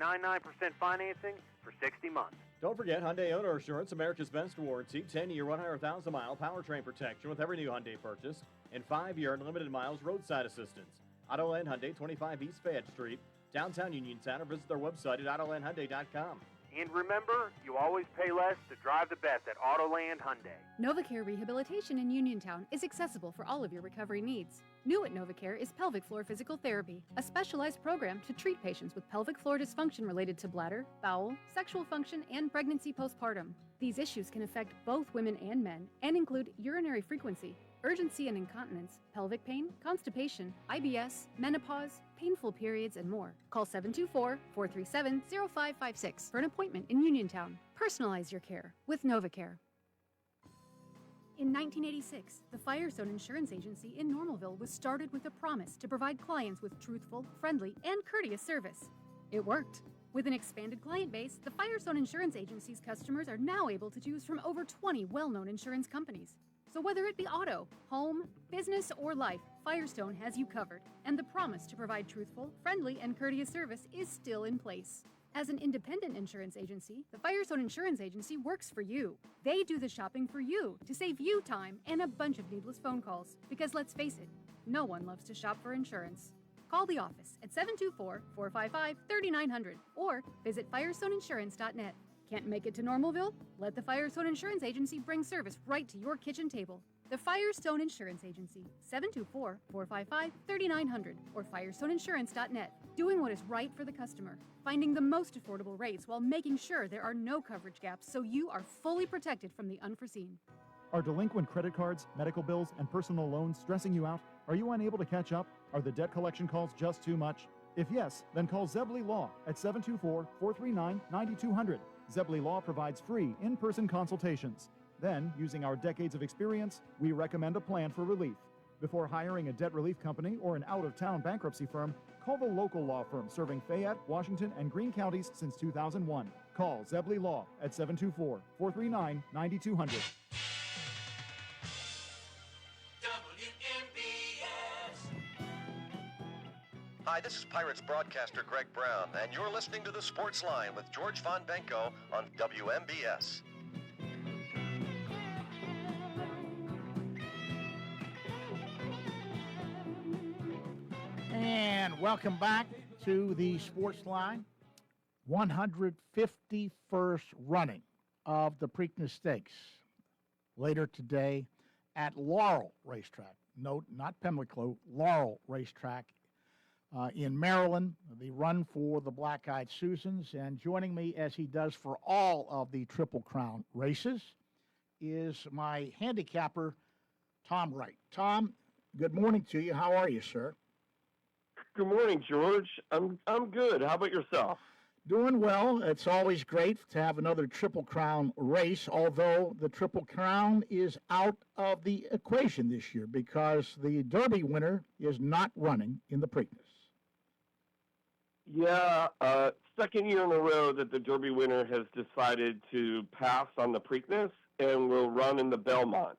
financing for 60 months. Don't forget Hyundai Owner Assurance, America's Best Warranty, 10-year, 100,000-mile powertrain protection with every new Hyundai purchase, and 5-year unlimited miles roadside assistance. Autoland Hyundai, 25 East Fayette Street, downtown Uniontown, or visit their website at AutolandHyundai.com. And remember, you always pay less to drive the best at Autoland Hyundai. NovaCare Rehabilitation in Uniontown is accessible for all of your recovery needs. New at NovaCare is pelvic floor physical therapy, a specialized program to treat patients with pelvic floor dysfunction related to bladder, bowel, sexual function, and pregnancy postpartum. These issues can affect both women and men and include urinary frequency, urgency and incontinence, pelvic pain, constipation, IBS, menopause, painful periods, and more. Call 724-437-0556 for an appointment in Uniontown. Personalize your care with NovaCare. In 1986, the Firestone Insurance Agency in Normalville was started with a promise to provide clients with truthful, friendly, and courteous service. It worked. With an expanded client base, the Firestone Insurance Agency's customers are now able to choose from over 20 well-known insurance companies. So whether it be auto, home, business, or life, Firestone has you covered, and the promise to provide truthful, friendly, and courteous service is still in place. As an independent insurance agency, the Firestone Insurance Agency works for you. They do the shopping for you to save you time and a bunch of needless phone calls. Because let's face it, no one loves to shop for insurance. Call the office at 724-455-3900 or visit firestoneinsurance.net. Can't make it to Normalville? Let the Firestone Insurance Agency bring service right to your kitchen table. The Firestone Insurance Agency, 724-455-3900 or firestoneinsurance.net. Doing what is right for the customer, finding the most affordable rates while making sure there are no coverage gaps so you are fully protected from the unforeseen. Are delinquent credit cards, medical bills, and personal loans stressing you out? Are you unable to catch up? Are the debt collection calls just too much? If yes, then call Zebley Law at 724-439-9200. Zebley Law provides free in-person consultations. Then, using our decades of experience, we recommend a plan for relief. Before hiring a debt relief company or an out-of-town bankruptcy firm, call the local law firm serving Fayette, Washington, and Greene counties since 2001. Call Zebley Law at 724-439-9200. Hi, this is Pirates broadcaster Greg Brown, and you're listening to the Sportsline with George Von Benko on WMBS. And welcome back to the Sportsline. 151st running of the Preakness Stakes later today at Laurel Racetrack. Note, not Pimlico, Laurel Racetrack in Maryland, the run for the Black-Eyed Susans. And joining me, as he does for all of the Triple Crown races, is my handicapper, Tom Wright. Tom, good morning to you. How are you, sir? Good morning, George. I'm good. How about yourself? Doing well. It's always great to have another Triple Crown race, although the Triple Crown is out of the equation this year because the Derby winner is not running in the Preakness. Yeah, second year in a row that the Derby winner has decided to pass on the Preakness and will run in the Belmont.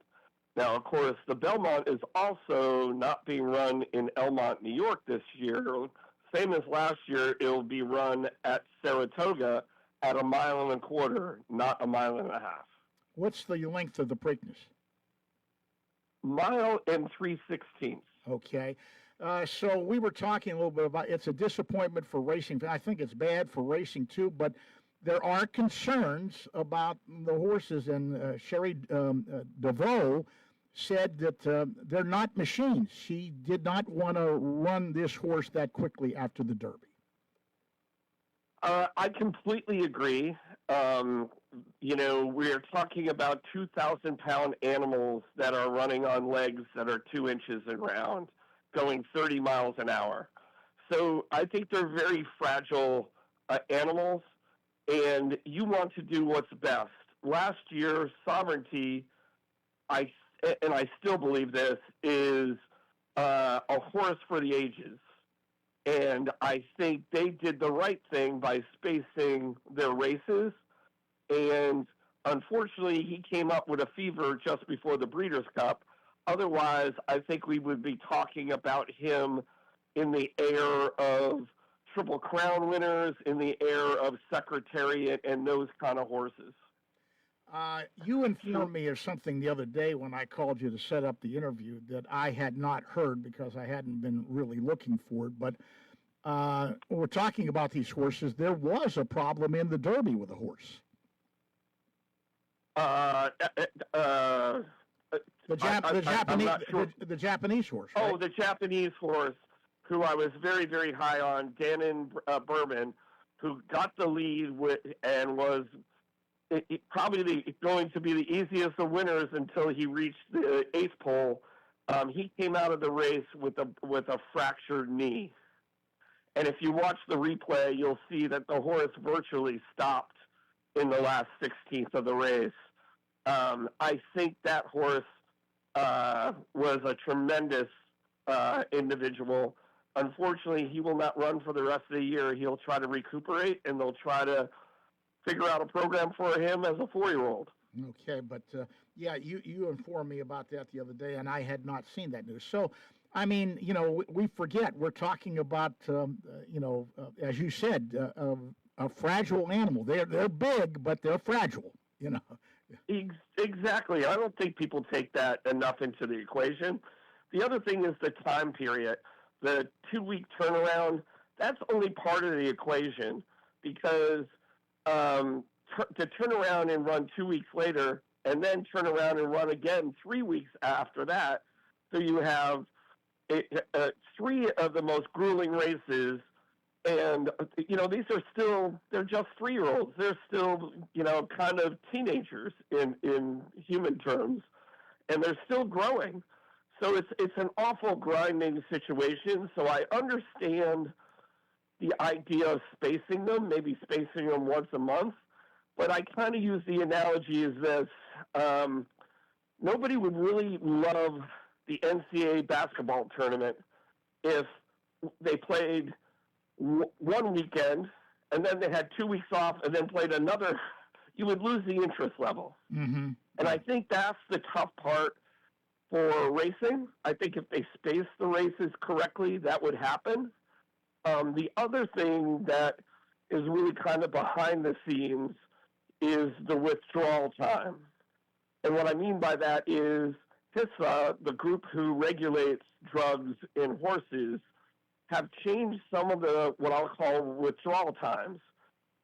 Now, of course, the Belmont is also not being run in Elmont, New York this year. Same as last year, it will be run at Saratoga at 1.25 miles, not 1.5 miles. What's the length of the Preakness? 1 3/16. Okay. So we were talking a little bit about it's a disappointment for racing. I think it's bad for racing too, but there are concerns about the horses, and Sherry DeVoe said that they're not machines. She did not want to run this horse that quickly after the Derby. I completely agree. We're talking about 2,000-pound animals that are running on legs that are 2 inches around, going 30 miles an hour. So I think they're very fragile animals, and you want to do what's best. Last year, Sovereignty, I still believe this, is a horse for the ages. And I think they did the right thing by spacing their races. And unfortunately, he came up with a fever just before the Breeders' Cup. Otherwise, I think we would be talking about him in the air of Triple Crown winners, in the air of Secretariat, and those kind of horses. You informed me of something the other day when I called you to set up the interview that I had not heard because I hadn't been really looking for it. But when we're talking about these horses, there was a problem in the Derby with a horse. The Japanese horse. Right? Oh, the Japanese horse, who I was very, very high on, Dannon Berman, who got the lead and was probably going to be the easiest of winners until he reached the 8th pole. He came out of the race with a fractured knee. And if you watch the replay, you'll see that the horse virtually stopped in the last 16th of the race. I think that horse was a tremendous individual. Unfortunately, he will not run for the rest of the year. He'll try to recuperate, and they'll try to figure out a program for him as a 4-year-old. Okay, but yeah, you informed me about that the other day, and I had not seen that news. So, I mean, we forget we're talking about, as you said, a fragile animal. They're big, but they're fragile. Exactly. I don't think people take that enough into the equation. The other thing is the time period. The 2-week turnaround, that's only part of the equation because to turn around and run 2 weeks later and then turn around and run again 3 weeks after that, so you have 3 of the most grueling races. And, these are still, they're just 3-year-olds. They're still, kind of teenagers in human terms. And they're still growing. So it's an awful grinding situation. So I understand the idea of spacing them, maybe spacing them once a month. But I kind of use the analogy as this. Nobody would really love the NCAA basketball tournament if they played one weekend and then they had 2 weeks off and then played another. You would lose the interest level. Mm-hmm. And I think that's the tough part for racing. I think if they space the races correctly, that would happen. The other thing that is really kind of behind the scenes is the withdrawal time. And what I mean by that is HISA, the group who regulates drugs in horses, have changed some of the what I'll call withdrawal times.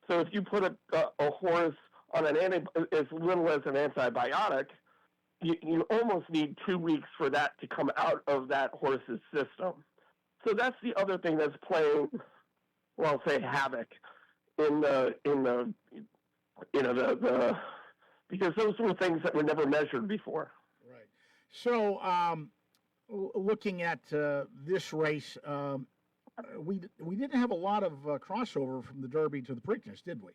So if you put a horse on as little as an antibiotic, you almost need 2 weeks for that to come out of that horse's system. So that's the other thing that's playing, well, I'll say havoc in the because those were things that were never measured before. Right. So looking at this race, we didn't have a lot of crossover from the Derby to the Preakness, did we?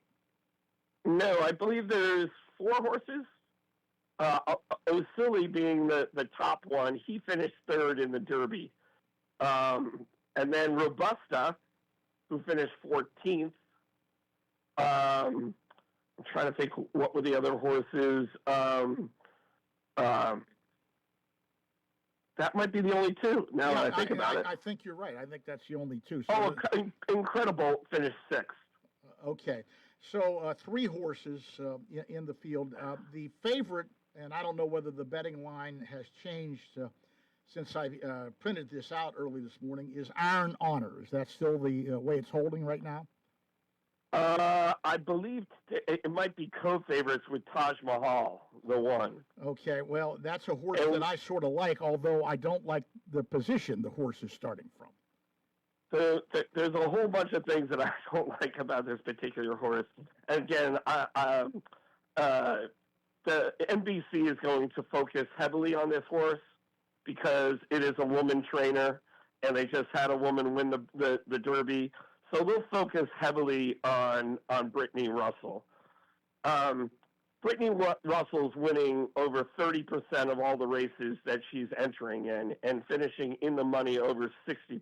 No, I believe there's 4 horses. O'Silly being the top one, he finished 3rd in the Derby. And then Robusta, who finished 14th. I'm trying to think what were the other horses. That might be the only 2. Now that I think about it. I think you're right. I think that's the only 2. So Incredible finished 6th. Okay. So 3 horses in the field. The favorite, and I don't know whether the betting line has changed since I printed this out early this morning, is Iron Honor. Is that still the way it's holding right now? I believe it might be co-favorites with Taj Mahal, the one. Okay, well, that's a horse that I sort of like, although I don't like the position the horse is starting from. So there's a whole bunch of things that I don't like about this particular horse. Again, the NBC is going to focus heavily on this horse because it is a woman trainer, and they just had a woman win the Derby. So they'll focus heavily on Brittany Russell. Brittany Russell's winning over 30% of all the races that she's entering in and finishing in the money over 60%.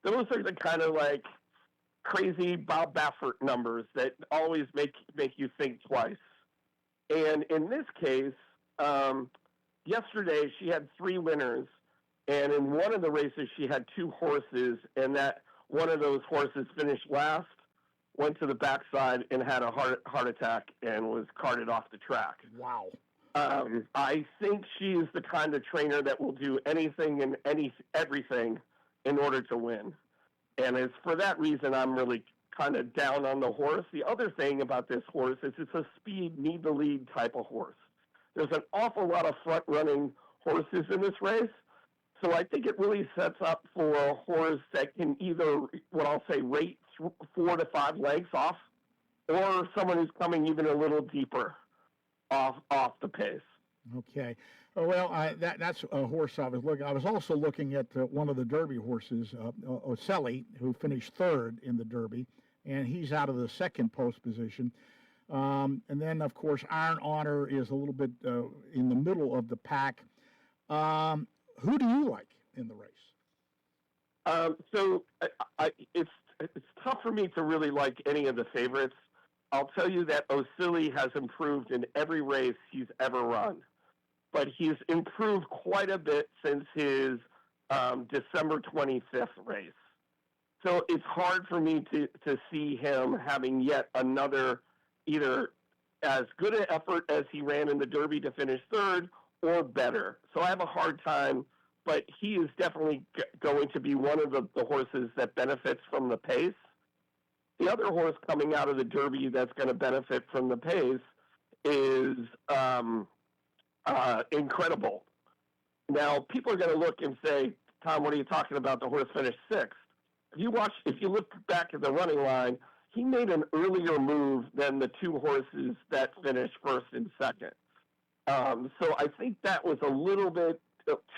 Those are the kind of like crazy Bob Baffert numbers that always make you think twice. And in this case, yesterday she had 3 winners, and in one of the races she had 2 horses, and that one of those horses finished last, went to the backside and had a heart attack and was carted off the track. Wow. I think she's the kind of trainer that will do anything and everything in order to win. And it's for that reason I'm really kind of down on the horse. The other thing about this horse is it's a speed, need the lead type of horse. There's an awful lot of front-running horses in this race. So I think it really sets up for a horse that can either, what I'll say, rate 4 to 5 lengths off, or someone who's coming even a little deeper off the pace. Okay. Well, that's a horse I was looking. I was also looking at one of the Derby horses, O'Silly, who finished 3rd in the Derby, and he's out of the 2nd post position. And then, of course, Iron Honor is a little bit in the middle of the pack. Who do you like in the race? So it's tough for me to really like any of the favorites. I'll tell you that O'Silly has improved in every race he's ever run, but he's improved quite a bit since his December 25th race. So it's hard for me to see him having yet another either as good an effort as he ran in the Derby to finish 3rd or better. So I have a hard time, but he is definitely going to be one of the horses that benefits from the pace. The other horse coming out of the Derby that's going to benefit from the pace is Incredible. Now, people are going to look and say, Tom, what are you talking about? The horse finished 6th. If you look back at the running line, he made an earlier move than the 2 horses that finished 1st and 2nd. So I think that was a little bit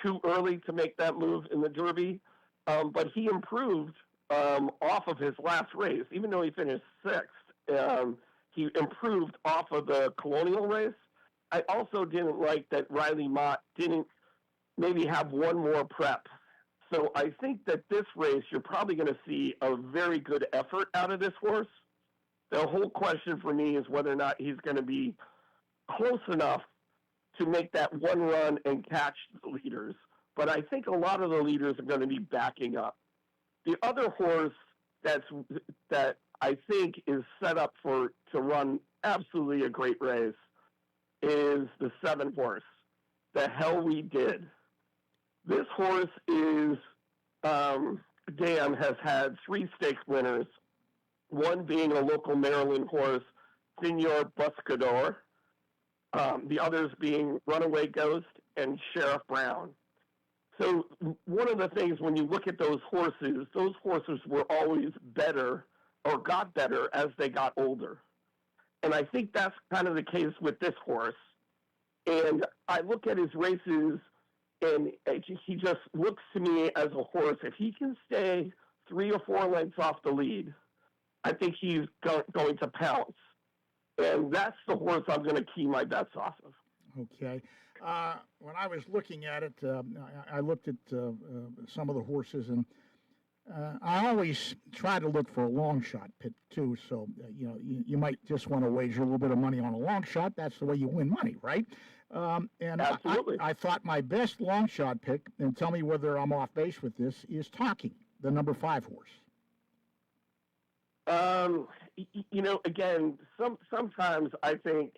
too early to make that move in the Derby, but he improved off of his last race. Even though he finished 6th, he improved off of the Colonial race. I also didn't like that Riley Mott didn't maybe have one more prep. So I think that this race, you're probably going to see a very good effort out of this horse. The whole question for me is whether or not he's going to be close enough to make that one run and catch the leaders. But I think a lot of the leaders are going to be backing up. The other horse that I think is set up to run absolutely a great race is the 7 horse, The Hell We Did. This horse is, Dan has had 3 stakes winners, one being a local Maryland horse, Senor Buscador, the others being Runaway Ghost and Sheriff Brown. So one of the things when you look at those horses were always better or got better as they got older. And I think that's kind of the case with this horse. And I look at his races, and he just looks to me as a horse. If he can stay 3 or 4 lengths off the lead, I think he's going to pounce. And that's the horse I'm going to key my bets off of. Okay. When I was looking at it, I looked at some of the horses, and I always try to look for a long shot pick too. So you might just want to wager a little bit of money on a long shot. That's the way you win money, right? And Absolutely. I thought my best long shot pick, and tell me whether I'm off base with this, is Talking, the number 5 horse. Again, sometimes I think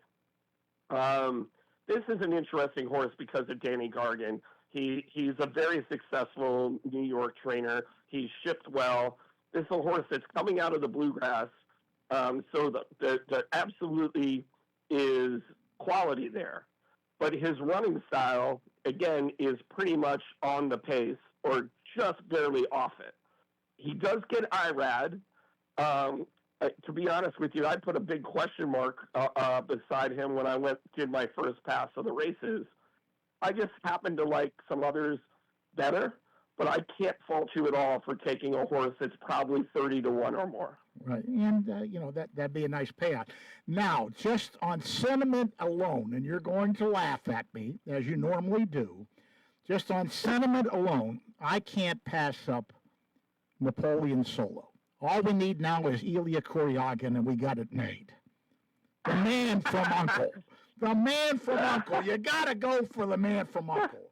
this is an interesting horse because of Danny Gargan. He's a very successful New York trainer. He's shipped well. This is a horse that's coming out of the bluegrass, so there absolutely is quality there. But his running style, again, is pretty much on the pace or just barely off it. He does get IRAD. To be honest with you, I put a big question mark beside him when I did my first pass of the races. I just happen to like some others better, but I can't fault you at all for taking a horse that's probably 30 to 1 or more. Right, and that'd be a nice payout. Now, just on sentiment alone, and you're going to laugh at me as you normally do. Just on sentiment alone, I can't pass up Napoleon Solo. All we need now is Ilya Kuryakin, and we got it made. The man from Uncle. The man from Uncle. You got to go for the man from Uncle.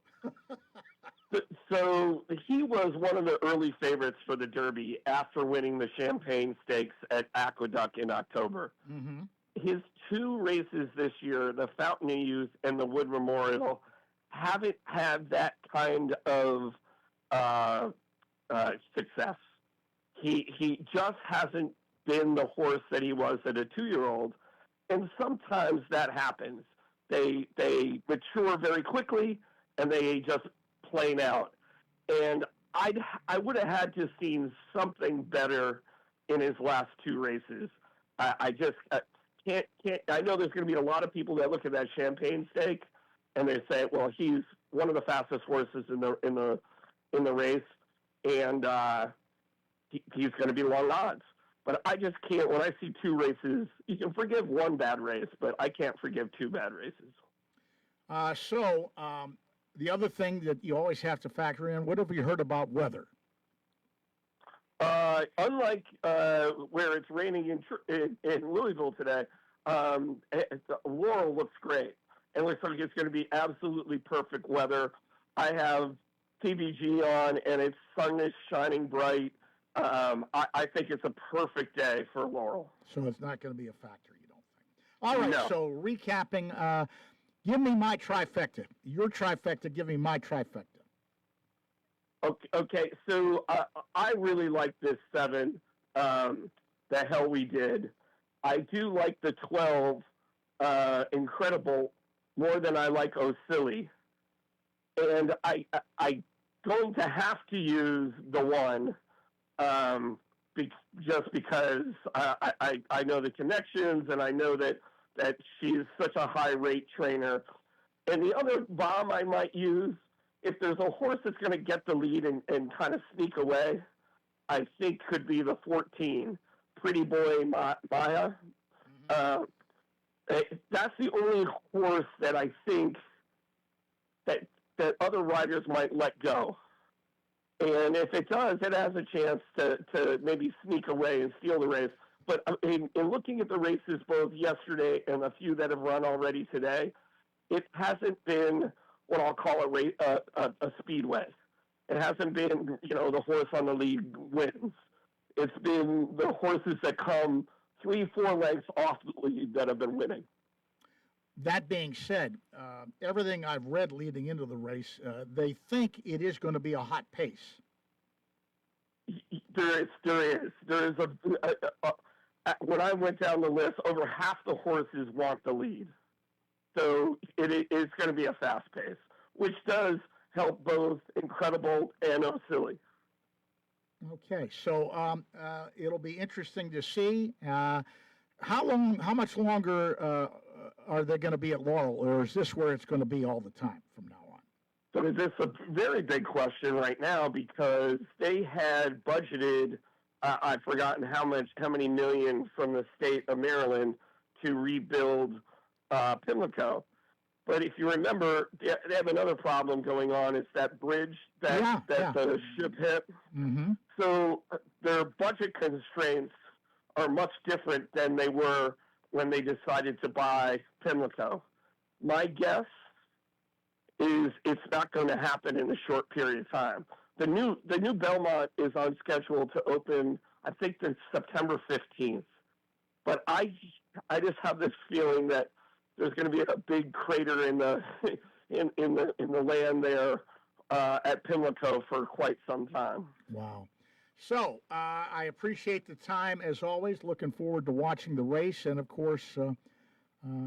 So he was one of the early favorites for the Derby after winning the Champagne Stakes at Aqueduct in October. Mm-hmm. His 2 races this year, the Fountain of Youth and the Wood Memorial, haven't had that kind of success. He just hasn't been the horse that he was at a 2-year-old, and sometimes that happens. They mature very quickly, and they just plane out. And I would have had to seen something better in his last 2 races. I just can't. I know there's going to be a lot of people that look at that Champagne Stake, and they say, well, he's one of the fastest horses in the race, and he's going to be long odds. But I just can't. When I see 2 races, you can forgive 1 bad race, but I can't forgive 2 bad races. The other thing that you always have to factor in, what have you heard about weather? Unlike where it's raining in Louisville today, Laurel looks great. It looks like it's going to be absolutely perfect weather. I have TVG on, and it's sun is shining bright. I think it's a perfect day for Laurel. So it's not going to be a factor, you don't think? All right, No. So recapping, give me my trifecta. Your trifecta, give me my trifecta. Okay, so I really like this 7, The Hell We Did. I do like the 12, Incredible, more than I like Oh Silly. And I going to have to use the 1, just because I know the connections, and I know that she's such a high-rate trainer. And the other bomb I might use, if there's a horse that's going to get the lead and kind of sneak away, I think could be the 14, Pretty Boy Maya. That's the only horse that I think that other riders might let go. And if it does, it has a chance to maybe sneak away and steal the race. But in looking at the races both yesterday and a few that have run already today, it hasn't been what I'll call a speedway. It hasn't been, the horse on the lead wins. It's been the horses that come 3-4 lengths off the lead that have been winning. That being said, everything I've read leading into the race, they think it is going to be a hot pace. There is. When I went down the list, over half the horses want the lead. So it's going to be a fast pace, which does help both Incredible and Oh Silly. Okay, so it'll be interesting to see. How much longer are they going to be at Laurel, or is this where it's going to be all the time from now on? So is this a very big question right now because they had budgeted, I've forgotten how many million from the state of Maryland to rebuild Pimlico. But if you remember, they have another problem going on. It's that bridge that the ship hit. Mm-hmm. So their budget constraints are much different than they were when they decided to buy Pimlico. My guess is it's not going to happen in a short period of time. The new Belmont is on schedule to open, I think it's September 15th. But I just have this feeling that there's going to be a big crater in the in the land there at Pimlico for quite some time. Wow. So I appreciate the time as always. Looking forward to watching the race, and of course,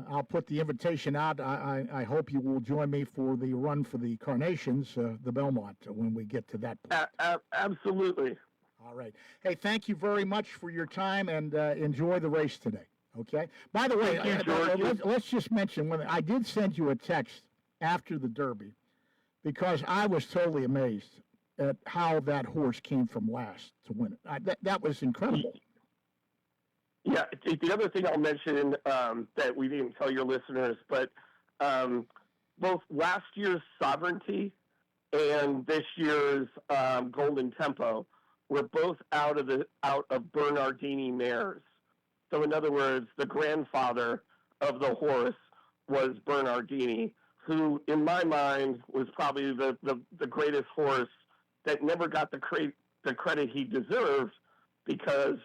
I'll put the invitation out. I hope you will join me for the run for the Carnations, the Belmont, when we get to that point. Absolutely. All right. Hey, thank you very much for your time, and enjoy the race today. Okay. By the way, let's just mention when I did send you a text after the Derby, because I was totally amazed at how that horse came from last to win it. That was incredible. Yeah. The other thing I'll mention that we didn't tell your listeners, but both last year's Sovereignty and this year's Golden Tempo were both out of Bernardini mares. So in other words, the grandfather of the horse was Bernardini, who, in my mind, was probably the greatest horse that never got the credit he deserved because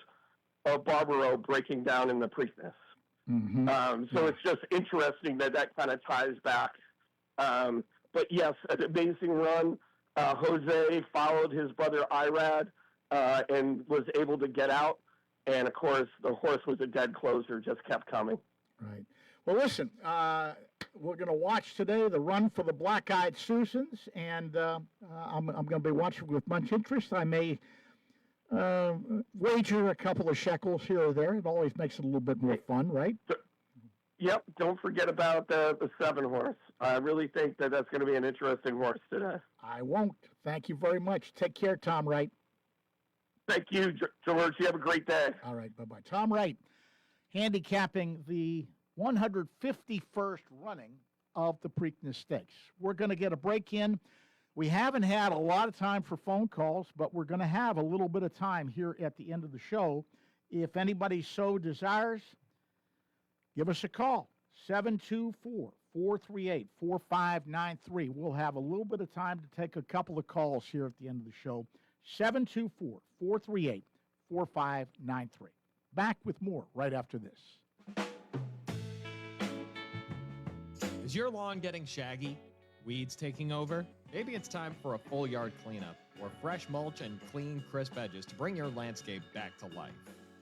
of Barbaro breaking down in the Preakness. Mm-hmm. So it's just interesting that kind of ties back. But yes, an amazing run. Jose followed his brother Irad and was able to get out. And, of course, the horse was a dead closer, just kept coming. Right. Well, listen, we're going to watch today the run for the Black-Eyed Susans, and I'm going to be watching with much interest. I may wager a couple of shekels here or there. It always makes it a little bit more fun, right? Yep. Don't forget about the 7 horse. I really think that's going to be an interesting horse today. I won't. Thank you very much. Take care, Tom Wright. Thank you, George. You have a great day. All right. Bye-bye. Tom Wright, handicapping the 151st running of the Preakness Stakes. We're going to get a break in. We haven't had a lot of time for phone calls, but we're going to have a little bit of time here at the end of the show. If anybody so desires, give us a call, 724-438-4593. We'll have a little bit of time to take a couple of calls here at the end of the show. 724-438-4593. Back with more right after this. Is your lawn getting shaggy? Weeds taking over? Maybe it's time for a full yard cleanup or fresh mulch and clean, crisp edges to bring your landscape back to life.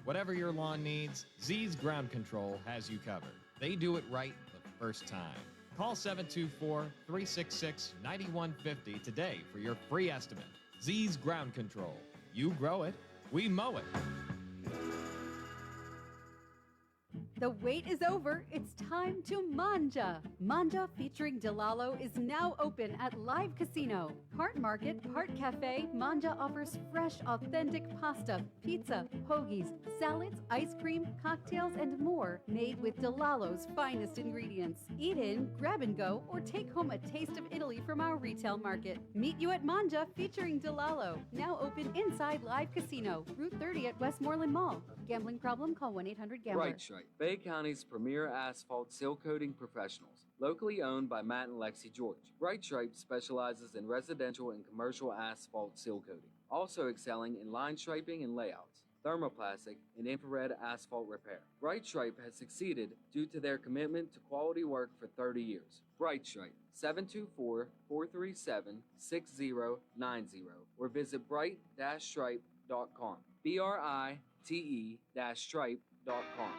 Whatever your lawn needs, Z's Ground Control has you covered. They do it right the first time. Call 724-366-9150 today for your free estimate. Z's Ground Control. You grow it, we mow it. The wait is over. It's time to manja. Manja featuring Delalo is now open at Live Casino. Part market, part cafe, Manja offers fresh, authentic pasta, pizza, hoagies, salads, ice cream, cocktails, and more made with Delalo's finest ingredients. Eat in, grab and go, or take home a taste of Italy from our retail market. Meet you at Manja featuring Delalo. Now open inside Live Casino, Route 30 at Westmoreland Mall. Gambling problem? Call 1-800-GAMBLER. Right Stripe, Bay County's premier asphalt seal coating professionals. Locally owned by Matt and Lexi George. Bright Stripe specializes in residential and commercial asphalt seal coating, also excelling in line striping and layouts, thermoplastic, and infrared asphalt repair. Bright Stripe has succeeded due to their commitment to quality work for 30 years. Bright Stripe, 724-437-6090, or visit bright-stripe.com. BRITE-stripe.com.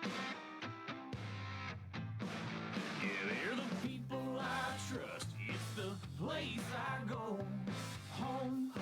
Yeah, they're the people I trust. It's the place I go. Home,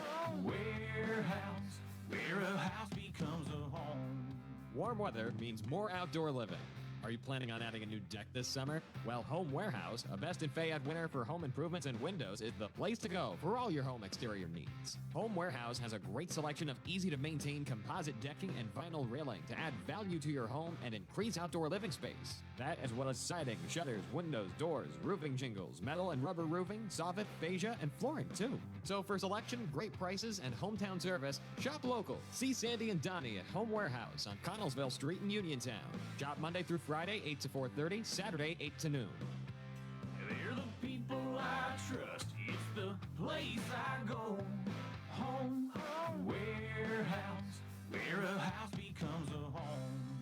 warehouse, where a house becomes a home. Warm weather means more outdoor living. Are you planning on adding a new deck this summer? Well, Home Warehouse, a Best in Fayette winner for home improvements and windows, is the place to go for all your home exterior needs. Home Warehouse has a great selection of easy-to-maintain composite decking and vinyl railing to add value to your home and increase outdoor living space. That, as well as siding, shutters, windows, doors, roofing shingles, metal and rubber roofing, soffit, fascia, and flooring, too. So for selection, great prices, and hometown service, shop local. See Sandy and Donnie at Home Warehouse on Connellsville Street in Uniontown. Shop Monday through Friday, 8 to 4:30, Saturday, 8 to noon. They're the people I trust. It's the place I go. Home Warehouse, where a house becomes a home.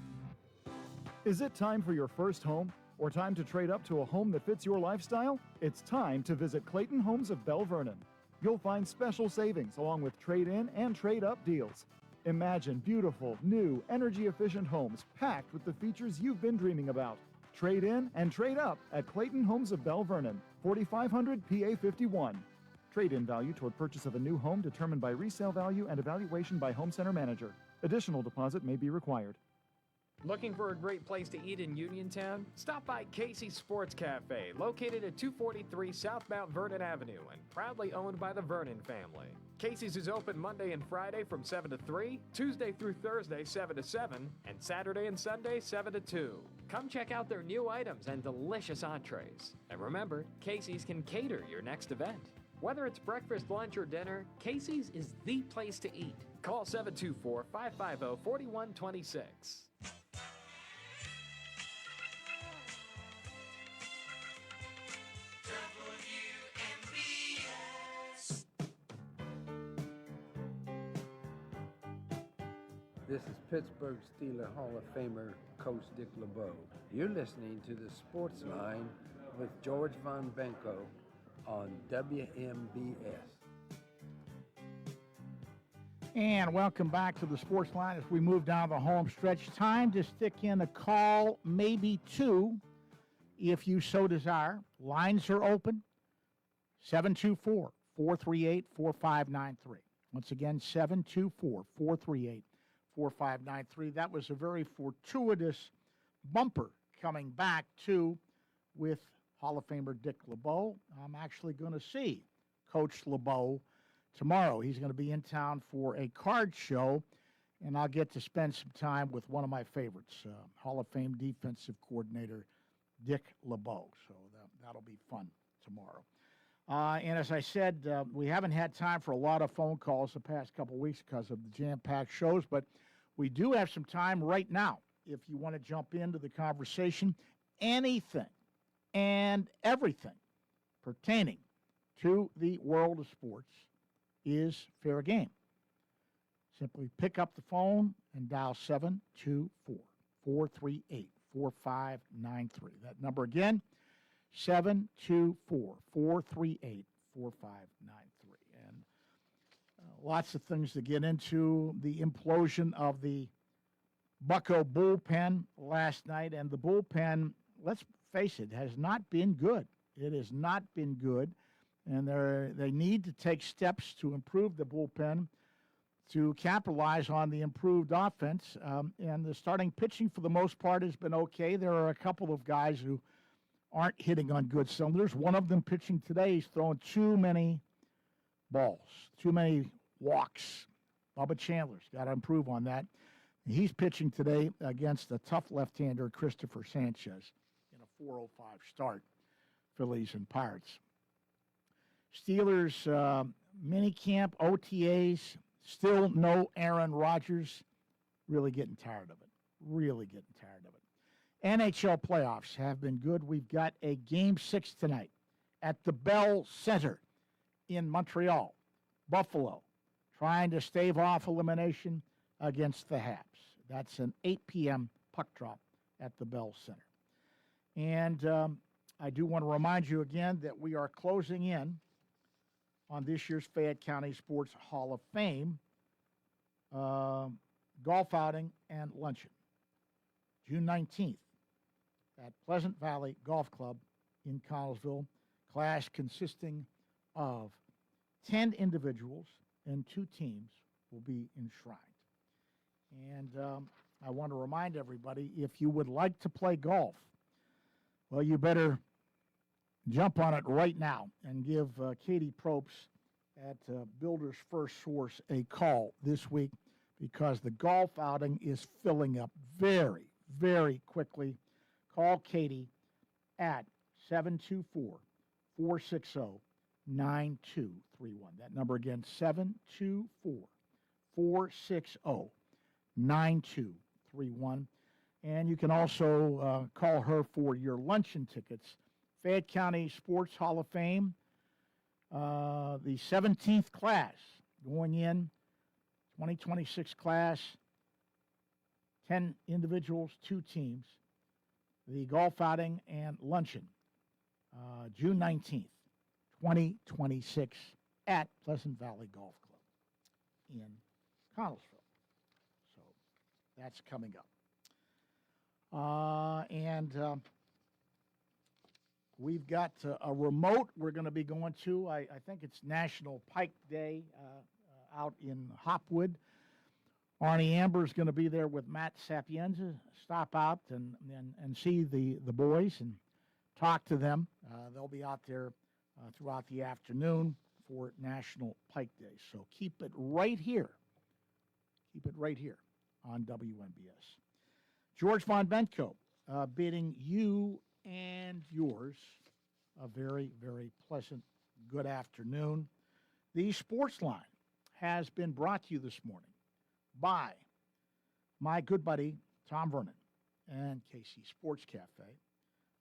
Is it time for your first home? Or time to trade up to a home that fits your lifestyle? It's time to visit Clayton Homes of Bell Vernon. You'll find special savings along with trade-in and trade-up deals. Imagine beautiful, new, energy-efficient homes packed with the features you've been dreaming about. Trade in and trade up at Clayton Homes of Bell Vernon, 4500 PA 51. Trade-in value toward purchase of a new home determined by resale value and evaluation by home center manager. Additional deposit may be required. Looking for a great place to eat in Uniontown? Stop by Casey's Sports Cafe, located at 243 South Mount Vernon Avenue and proudly owned by the Vernon family. Casey's is open Monday and Friday from 7 to 3, Tuesday through Thursday 7 to 7, and Saturday and Sunday 7 to 2. Come check out their new items and delicious entrees. And remember, Casey's can cater your next event. Whether it's breakfast, lunch, or dinner, Casey's is the place to eat. Call 724-550-4126. This is Pittsburgh Steelers Hall of Famer Coach Dick LeBeau. You're listening to the Sportsline with George Von Benko on WMBS. And welcome back to the Sports Line as we move down the home stretch. Time to stick in a call, maybe two, if you so desire. Lines are open, 724-438-4593. Once again, 724-438-4593. That was a very fortuitous bumper coming back, too, with Hall of Famer Dick LeBeau. I'm actually going to see Coach LeBeau tomorrow. He's going to be in town for a card show, and I'll get to spend some time with one of my favorites, Hall of Fame defensive coordinator Dick LeBeau. So that'll be fun tomorrow. And as I said, we haven't had time for a lot of phone calls the past couple weeks because of the jam-packed shows, but we do have some time right now if you want to jump into the conversation. Anything and everything pertaining to the world of sports is fair game. Simply pick up the phone and dial 724-438-4593. That number again, 724-438-4593. And lots of things to get into. The implosion of the Bucko bullpen last night, and the bullpen, let's face it, has not been good. It has not been good, and they need to take steps to improve the bullpen to capitalize on the improved offense. And the starting pitching, for the most part, has been okay. There are a couple of guys who aren't hitting on good cylinders. One of them pitching today, he's throwing too many balls, too many walks. Bubba Chandler's got to improve on that. He's pitching today against a tough left-hander, Christopher Sanchez, in a 4:05 start, Phillies and Pirates. Steelers minicamp, OTAs, still no Aaron Rodgers. Really getting tired of it. Really getting tired of it. NHL playoffs have been good. We've got a Game 6 tonight at the Bell Center in Montreal. Buffalo trying to stave off elimination against the Habs. That's an 8 p.m. puck drop at the Bell Center. And I do want to remind you again that we are closing in on this year's Fayette County Sports Hall of Fame golf outing and luncheon. June 19th at Pleasant Valley Golf Club in Connellsville. Class consisting of 10 individuals and 2 teams will be enshrined. And I want to remind everybody, if you would like to play golf, well, you better jump on it right now and give Katie Probst at Builder's First Source a call this week, because the golf outing is filling up very, very quickly. Call Katie at 724-460-9231. That number again, 724-460-9231. And you can also call her for your luncheon tickets. Fayette County Sports Hall of Fame, the 17th class going in, 2026 class, 10 individuals, 2 teams. The golf outing and luncheon, June 19th, 2026, at Pleasant Valley Golf Club in Connellsville. So that's coming up. And we've got a remote we're going to be going to. I think it's National Pike Day out in Hopwood. Arnie Amber's going to be there with Matt Sapienza. Stop out and see the boys and talk to them. They'll be out there throughout the afternoon for National Pike Day. So keep it right here. Keep it right here on WNBS. George Von Benko bidding you and yours a very, very pleasant good afternoon. The Sportsline has been brought to you this morning by my good buddy Tom Vernon and KC Sports Cafe,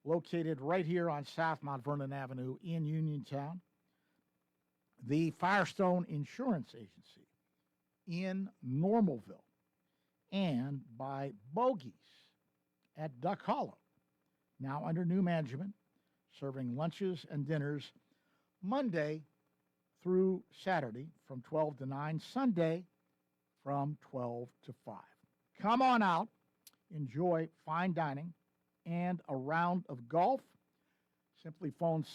located right here on South Mount Vernon Avenue in Uniontown. The Firestone Insurance Agency in Normalville, and by Bogies at Duck Hollow, now under new management, serving lunches and dinners Monday through Saturday from 12 to 9, Sunday from 12 to 5. Come on out, enjoy fine dining and a round of golf. Simply phone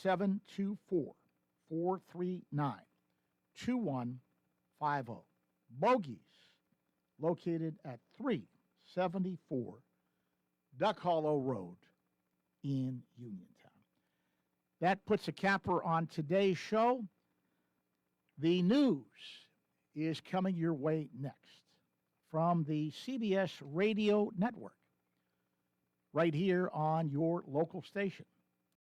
724-439-2150. Bogies, located at 374 Duck Hollow Road in Uniontown. That puts a capper on today's show. The news is coming your way next from the CBS Radio Network, right here on your local station.